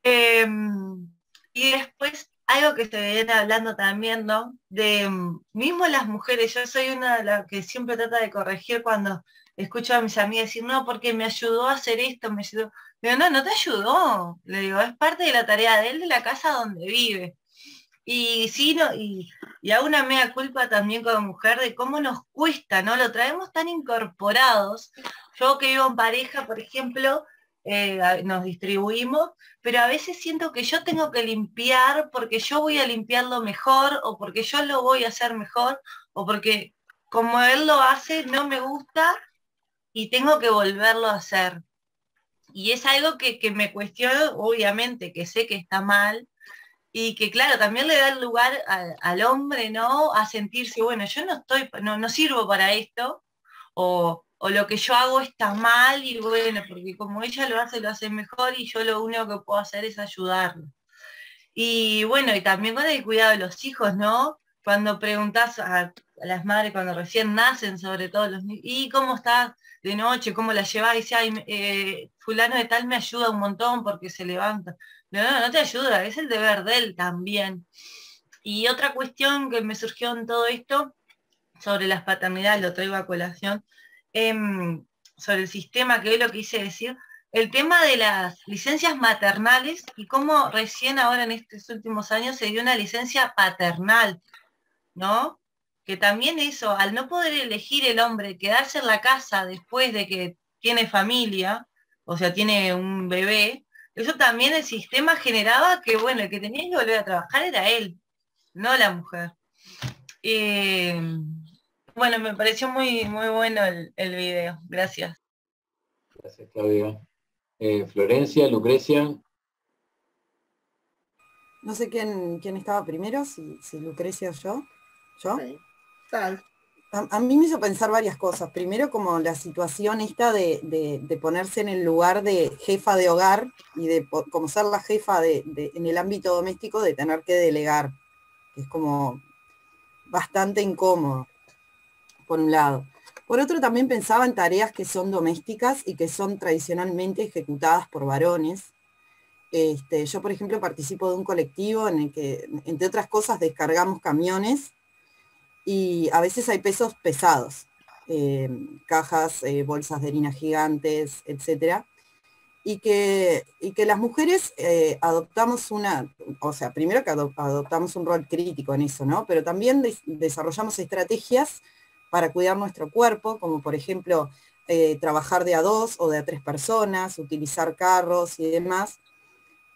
Y después algo que se viene hablando también, ¿no? De mismo las mujeres, yo soy una de las que siempre trata de corregir cuando escucho a mis amigas decir, no, porque me ayudó a hacer esto, me ayudó. Digo, no te ayudó. Le digo, es parte de la tarea de él, de la casa donde vive. Y sí, no, y hago una mea culpa también como mujer de cómo nos cuesta, ¿no? Lo traemos tan incorporados. Yo que vivo en pareja, por ejemplo, nos distribuimos, pero a veces siento que yo tengo que limpiar porque yo voy a limpiarlo mejor, o porque yo lo voy a hacer mejor, o porque como él lo hace no me gusta y tengo que volverlo a hacer. Y es algo que me cuestiono, obviamente, que sé que está mal, y que claro, también le da el lugar al hombre, ¿no? A sentirse, bueno, yo no sirvo para esto, o lo que yo hago está mal, y bueno, porque como ella lo hace mejor, y yo lo único que puedo hacer es ayudarlo. Y bueno, y también con el cuidado de los hijos, ¿no? Cuando preguntás a las madres cuando recién nacen, sobre todo los niños, ¿y cómo estás de noche? ¿Cómo la llevás? Y dice, ay, fulano de tal me ayuda un montón porque se levanta. no te ayuda, es el deber de él también. Y otra cuestión que me surgió en todo esto, sobre las paternidades, lo traigo a colación, sobre el sistema, que hoy lo quise decir, el tema de las licencias maternales y cómo recién ahora en estos últimos años se dio una licencia paternal, ¿no? Que también eso, al no poder elegir el hombre, quedarse en la casa después de que tiene familia, o sea, tiene un bebé, eso también el sistema generaba que, bueno, el que tenía que volver a trabajar era él, no la mujer. Bueno, me pareció muy, muy bueno el video. Gracias. Gracias, Claudia. Florencia, Lucrecia. No sé quién estaba primero, si Lucrecia o yo. ¿Yo? Sí. Tal. A mí me hizo pensar varias cosas. Primero, como la situación esta de ponerse en el lugar de jefa de hogar y de como ser la jefa en el ámbito doméstico, de tener que delegar. Es como bastante incómodo, por un lado. Por otro, también pensaba en tareas que son domésticas y que son tradicionalmente ejecutadas por varones. Yo, por ejemplo, participo de un colectivo en el que, entre otras cosas, descargamos camiones y a veces hay pesos pesados, cajas, bolsas de harina gigantes, etc. Y que las mujeres adoptamos primero que adoptamos un rol crítico en eso, ¿no? Pero también desarrollamos estrategias para cuidar nuestro cuerpo, como por ejemplo trabajar de a 2 o de a 3 personas, utilizar carros y demás.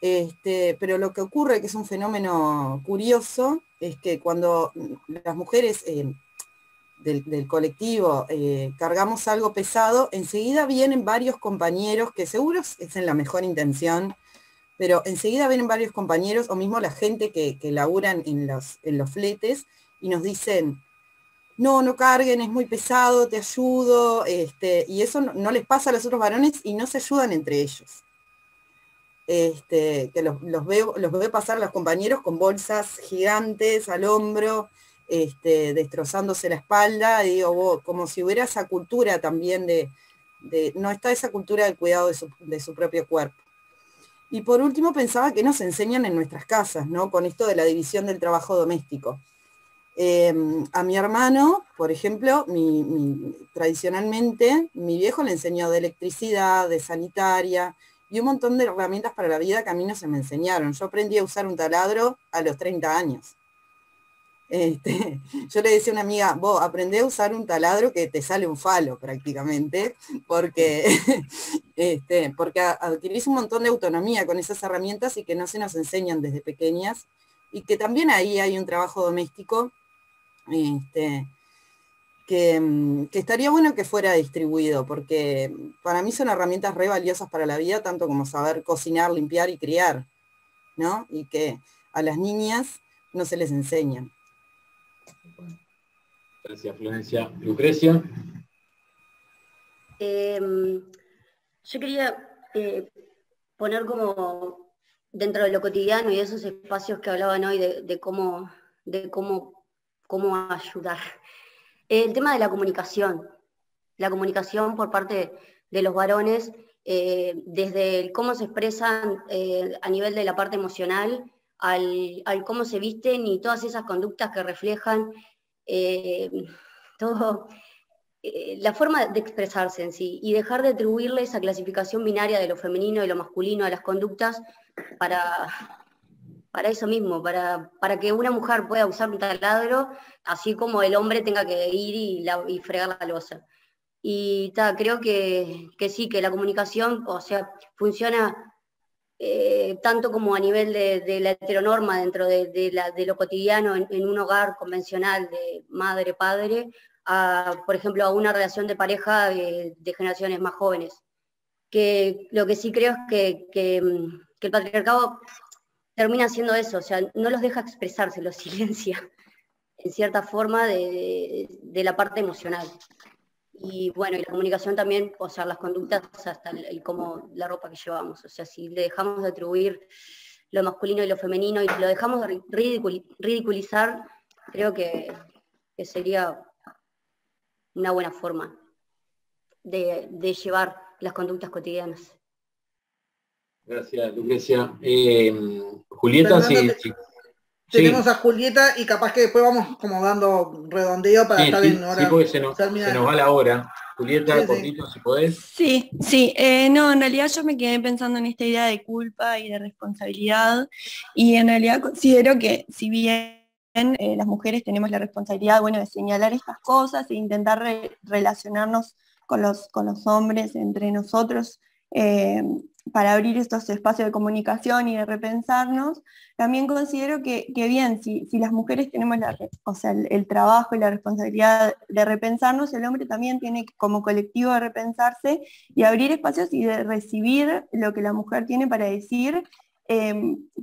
Pero lo que ocurre, que es un fenómeno curioso, es que cuando las mujeres del colectivo cargamos algo pesado, enseguida vienen varios compañeros, que seguro es en la mejor intención, pero enseguida vienen varios compañeros, o mismo la gente que laburan en los fletes, y nos dicen, no carguen, es muy pesado, te ayudo, y eso no les pasa a los otros varones y no se ayudan entre ellos. Que los veo pasar a los compañeros con bolsas gigantes al hombro, destrozándose la espalda, y digo, como si hubiera esa cultura también no está esa cultura del cuidado de su propio cuerpo. Y por último pensaba que nos enseñan en nuestras casas, ¿no? Con esto de la división del trabajo doméstico. A mi hermano, por ejemplo, tradicionalmente, mi viejo le enseñó de electricidad, de sanitaria, y un montón de herramientas para la vida que a mí no se me enseñaron. Yo aprendí a usar un taladro a los 30 años. Yo le decía a una amiga, vos aprendé a usar un taladro que te sale un falo prácticamente, porque adquirís un montón de autonomía con esas herramientas y que no se nos enseñan desde pequeñas, y que también ahí hay un trabajo doméstico que estaría bueno que fuera distribuido, porque para mí son herramientas re valiosas para la vida, tanto como saber cocinar, limpiar y criar, ¿no? Y que a las niñas no se les enseñan. Gracias, Florencia. Lucrecia. Yo quería poner como dentro de lo cotidiano y esos espacios que hablaban hoy de cómo ayudar. El tema de la comunicación por parte de los varones, desde cómo se expresan a nivel de la parte emocional, al cómo se visten y todas esas conductas que reflejan la forma de expresarse en sí, y dejar de atribuirle esa clasificación binaria de lo femenino y lo masculino a las conductas para eso mismo, para que una mujer pueda usar un taladro, así como el hombre tenga que ir y fregar la loza. Y creo que sí, que la comunicación, o sea, funciona tanto como a nivel de la heteronorma dentro de lo cotidiano en un hogar convencional de madre-padre, por ejemplo, a una relación de pareja de generaciones más jóvenes. Que lo que sí creo es que el patriarcado termina haciendo eso, o sea, no los deja expresarse, los silencia, en cierta forma, de la parte emocional. Y bueno, y la comunicación también, o sea, las conductas hasta como la ropa que llevamos. O sea, si le dejamos de atribuir lo masculino y lo femenino y lo dejamos de ridiculizar, creo que sería una buena forma de llevar las conductas cotidianas. Gracias, Lucrecia. Julieta, Fernando, sí. Tenemos a Julieta y capaz que después vamos como dando redondeo para estar en hora. Sí, porque se nos va la hora. Julieta, Sí. cortito, si podés. Sí, no, en realidad yo me quedé pensando en esta idea de culpa y de responsabilidad, y en realidad considero que si bien las mujeres tenemos la responsabilidad, bueno, de señalar estas cosas e intentar relacionarnos con los hombres entre nosotros, para abrir estos espacios de comunicación y de repensarnos, también considero que bien, si las mujeres tenemos el trabajo y la responsabilidad de repensarnos, el hombre también tiene como colectivo de repensarse y abrir espacios y de recibir lo que la mujer tiene para decir.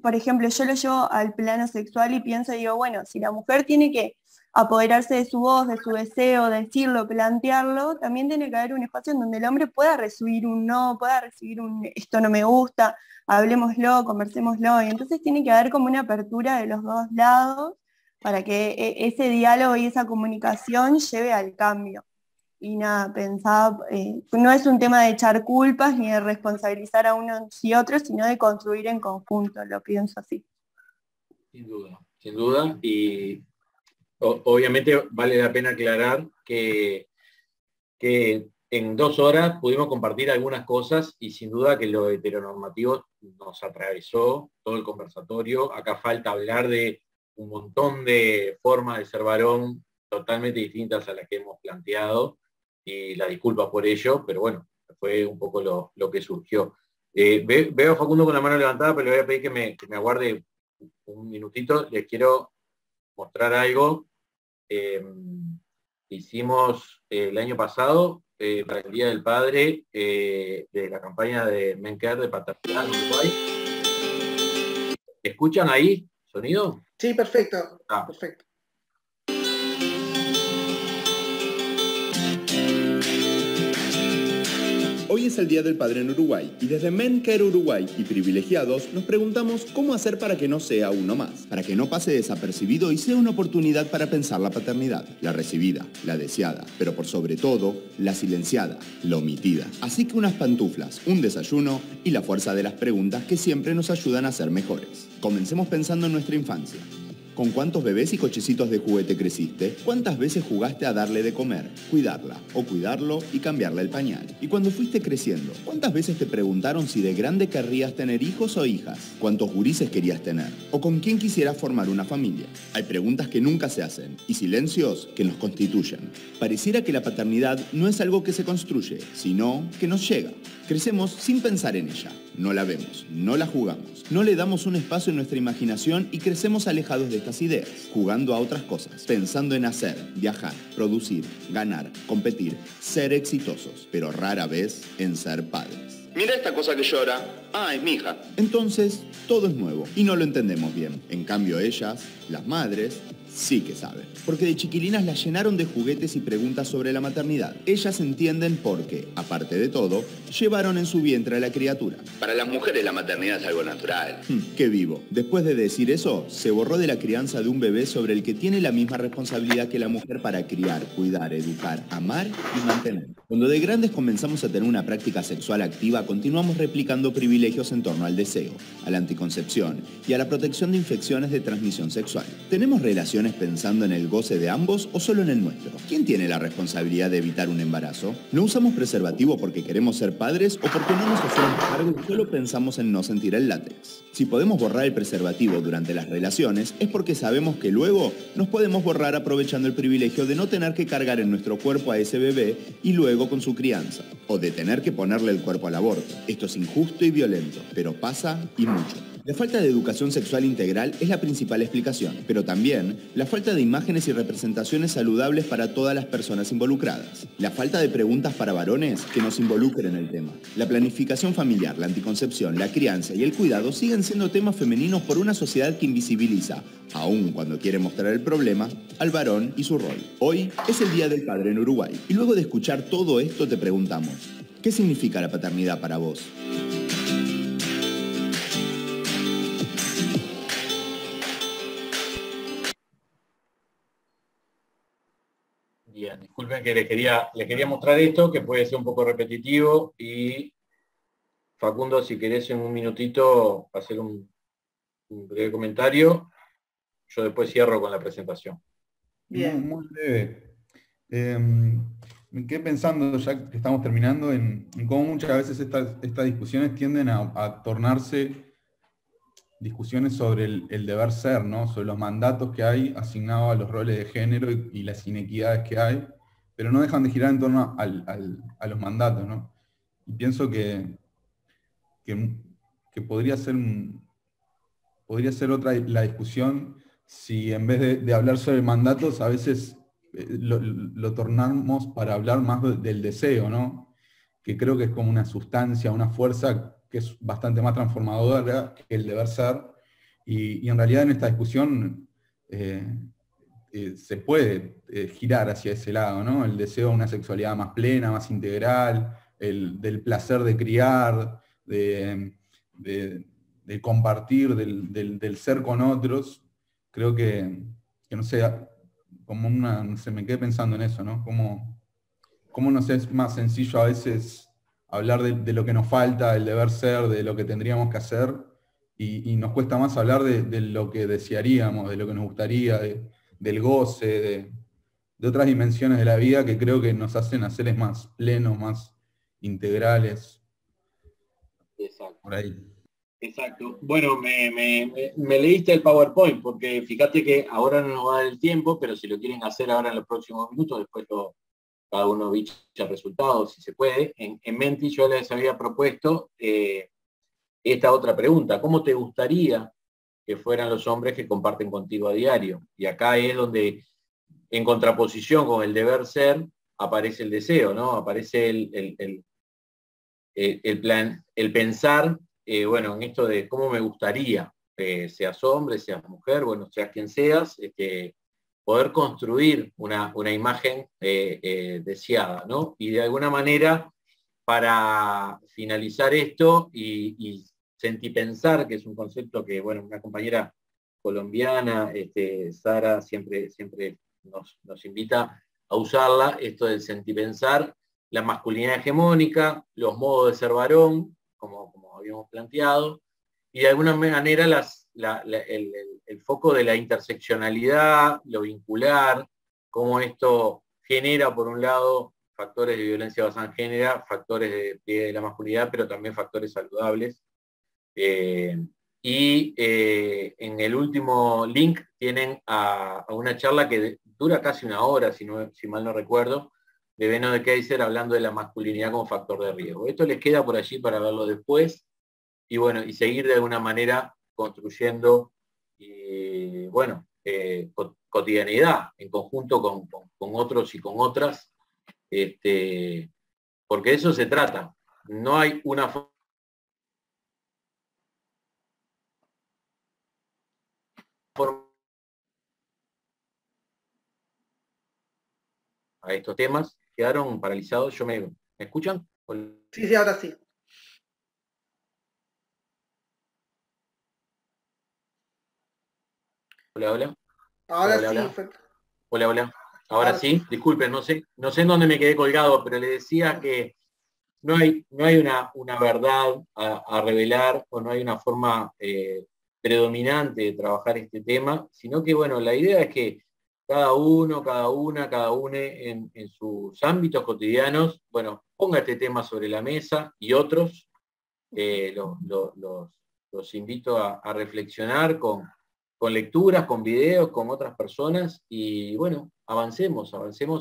Por ejemplo, yo lo llevo al plano sexual y pienso, digo, bueno, si la mujer tiene que apoderarse de su voz, de su deseo, decirlo, plantearlo, también tiene que haber un espacio en donde el hombre pueda recibir un no, pueda recibir un esto no me gusta, hablemoslo, conversémoslo, y entonces tiene que haber como una apertura de los dos lados para que ese diálogo y esa comunicación lleve al cambio. Y nada, pensaba, no es un tema de echar culpas ni de responsabilizar a unos y otros, sino de construir en conjunto, lo pienso así. Sin duda, y obviamente vale la pena aclarar que en 2 horas pudimos compartir algunas cosas y sin duda que lo heteronormativo nos atravesó todo el conversatorio. Acá falta hablar de un montón de formas de ser varón totalmente distintas a las que hemos planteado y la disculpa por ello, pero bueno, fue un poco lo que surgió. Veo a Facundo con la mano levantada, pero le voy a pedir que me aguarde un minutito. Les quiero mostrar algo. Hicimos el año pasado, para el Día del Padre, de la campaña de Menker de Paternidad en Uruguay. ¿Escuchan ahí sonido? Sí, perfecto. Perfecto. Hoy es el Día del Padre en Uruguay y desde Men Care Uruguay y Privilegiados nos preguntamos cómo hacer para que no sea uno más, para que no pase desapercibido y sea una oportunidad para pensar la paternidad, la recibida, la deseada, pero por sobre todo, la silenciada, la omitida. Así que unas pantuflas, un desayuno y la fuerza de las preguntas que siempre nos ayudan a ser mejores. Comencemos pensando en nuestra infancia. ¿Con cuántos bebés y cochecitos de juguete creciste? ¿Cuántas veces jugaste a darle de comer, cuidarla o cuidarlo y cambiarle el pañal? Y cuando fuiste creciendo, ¿cuántas veces te preguntaron si de grande querrías tener hijos o hijas? ¿Cuántos gurises querías tener? ¿O con quién quisieras formar una familia? Hay preguntas que nunca se hacen y silencios que nos constituyen. Pareciera que la paternidad no es algo que se construye, sino que nos llega. Crecemos sin pensar en ella. No la vemos, no la jugamos, no le damos un espacio en nuestra imaginación y crecemos alejados de estas ideas, jugando a otras cosas, pensando en hacer, viajar, producir, ganar, competir, ser exitosos, pero rara vez en ser padres. Mira esta cosa que llora. Ah, es mi hija. Entonces, todo es nuevo y no lo entendemos bien. En cambio, ellas, las madres, sí que saben. Porque de chiquilinas las llenaron de juguetes y preguntas sobre la maternidad. Ellas entienden porque, aparte de todo, llevaron en su vientre a la criatura. Para las mujeres la maternidad es algo natural. ¡Qué vivo! Después de decir eso, se borró de la crianza de un bebé sobre el que tiene la misma responsabilidad que la mujer para criar, cuidar, educar, amar y mantener. Cuando de grandes comenzamos a tener una práctica sexual activa, continuamos replicando privilegios en torno al deseo, a la anticoncepción y a la protección de infecciones de transmisión sexual. ¿Tenemos relaciones pensando en el goce de ambos o solo en el nuestro? ¿Quién tiene la responsabilidad de evitar un embarazo? ¿No usamos preservativo porque queremos ser padres o porque no nos hacemos cargo y solo pensamos en no sentir el látex? Si podemos borrar el preservativo durante las relaciones, es porque sabemos que luego nos podemos borrar aprovechando el privilegio de no tener que cargar en nuestro cuerpo a ese bebé y luego con su crianza, o de tener que ponerle el cuerpo al aborto. Esto es injusto y violento, pero pasa y mucho. La falta de educación sexual integral es la principal explicación, pero también la falta de imágenes y representaciones saludables para todas las personas involucradas. La falta de preguntas para varones que nos involucren en el tema. La planificación familiar, la anticoncepción, la crianza y el cuidado siguen siendo temas femeninos por una sociedad que invisibiliza, aun cuando quiere mostrar el problema, al varón y su rol. Hoy es el Día del Padre en Uruguay, y luego de escuchar todo esto te preguntamos, ¿qué significa la paternidad para vos? Bien, disculpen que les quería mostrar esto, que puede ser un poco repetitivo y Facundo, si querés en un minutito hacer un breve comentario, yo después cierro con la presentación. Bien. Muy breve. Me quedé pensando, ya que estamos terminando, en cómo muchas veces estas discusiones tienden a tornarse discusiones sobre el deber ser, ¿no? Sobre los mandatos que hay asignados a los roles de género y las inequidades que hay, pero no dejan de girar en torno a los mandatos, ¿no? Y pienso que podría ser otra la discusión si en vez de hablar sobre mandatos, a veces lo tornamos para hablar más del deseo, ¿no? Que creo que es como una sustancia, una fuerza que es bastante más transformadora que el deber ser, y en realidad en esta discusión se puede girar hacia ese lado, ¿no? El deseo de una sexualidad más plena, más integral, del placer de criar, de compartir, del ser con otros. Creo que no sé, como no sé, me quedé pensando en eso, ¿no? Cómo nos es más sencillo a veces hablar de lo que nos falta, del deber ser, de lo que tendríamos que hacer, y nos cuesta más hablar de lo que desearíamos, de lo que nos gustaría, del goce, de otras dimensiones de la vida que creo que nos hacen a seres más plenos, más integrales. Exacto. Por ahí. Exacto. Bueno, me leíste el PowerPoint, porque fíjate que ahora no nos va a dar el tiempo, pero si lo quieren hacer ahora en los próximos minutos, después cada uno bicha resultados, si se puede. En Menti yo les había propuesto esta otra pregunta: ¿cómo te gustaría que fueran los hombres que comparten contigo a diario? Y acá es donde, en contraposición con el deber ser, aparece el deseo, ¿no? Aparece el plan, el pensar, bueno, en esto de cómo me gustaría, seas hombre, seas mujer, bueno, seas quien seas, poder construir una imagen deseada, ¿no? Y de alguna manera, para finalizar esto y sentipensar, que es un concepto que, bueno, una compañera colombiana, Sara, siempre nos invita a usarla, esto del sentipensar, la masculinidad hegemónica, los modos de ser varón, como habíamos planteado, y de alguna manera el foco de la interseccionalidad, lo vincular, cómo esto genera, por un lado, factores de violencia basada en género, factores de la masculinidad, pero también factores saludables. En el último link tienen a una charla que dura casi una hora, si mal no recuerdo, de Beno de Keiser, hablando de la masculinidad como factor de riesgo. Esto les queda por allí para verlo después, y bueno, y seguir de alguna manera construyendo, bueno, cotidianidad en conjunto con otros y con otras, porque de eso se trata. No hay una forma a estos temas. Quedaron paralizados. ¿Me escuchan? Sí, ahora sí. Hola. Ahora hola, sí. Hola. Hola. Ahora sí. Disculpen, no sé en dónde me quedé colgado, pero le decía que no hay una verdad a revelar, o no hay una forma predominante de trabajar este tema, sino que, bueno, la idea es que cada uno, cada una en sus ámbitos cotidianos, bueno, ponga este tema sobre la mesa, y otros los invito a reflexionar con lecturas, con videos, con otras personas, y bueno, avancemos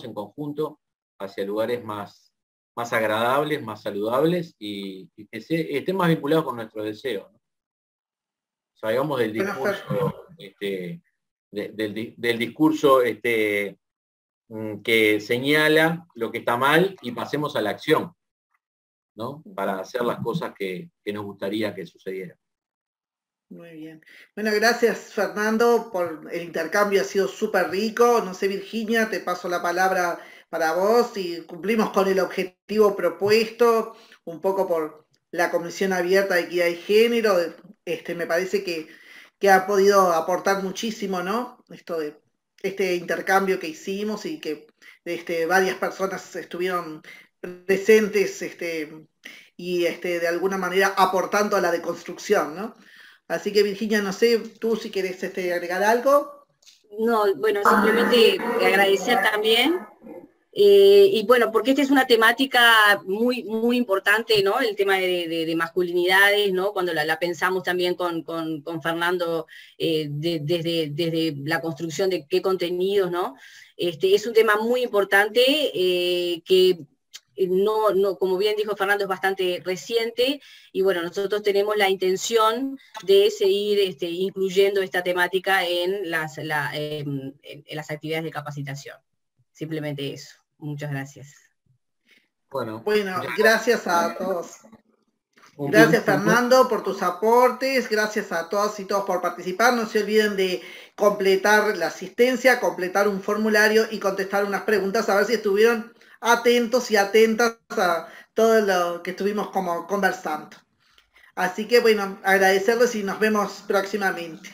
en conjunto hacia lugares más agradables, más saludables, y que estén más vinculados con nuestros deseos, ¿no? Salgamos del discurso, del discurso que señala lo que está mal, y pasemos a la acción, ¿no? Para hacer las cosas que nos gustaría que sucedieran. Muy bien. Bueno, gracias Fernando por el intercambio, ha sido súper rico. No sé, Virginia, te paso la palabra para vos, y cumplimos con el objetivo propuesto, un poco por la Comisión Abierta de Equidad y Género. Me parece que ha podido aportar muchísimo, ¿no? Esto de este intercambio que hicimos, y que varias personas estuvieron presentes y de alguna manera aportando a la deconstrucción, ¿no? Así que Virginia, no sé, tú si querés agregar algo. No, bueno, simplemente agradecer también. Y bueno, porque esta es una temática muy, muy importante, ¿no? El tema de masculinidades, ¿no? Cuando la pensamos también con Fernando desde la construcción de qué contenidos, ¿no? Es un tema muy importante que no, como bien dijo Fernando, es bastante reciente, y bueno, nosotros tenemos la intención de seguir incluyendo esta temática en las actividades de capacitación. Simplemente eso. Muchas gracias. Bueno, gracias a todos. Gracias, Fernando, por tus aportes. Gracias a todas y todos por participar. No se olviden de completar la asistencia, completar un formulario y contestar unas preguntas, a ver si estuvieron atentos y atentas a todo lo que estuvimos conversando. Así que, bueno, agradecerles y nos vemos próximamente.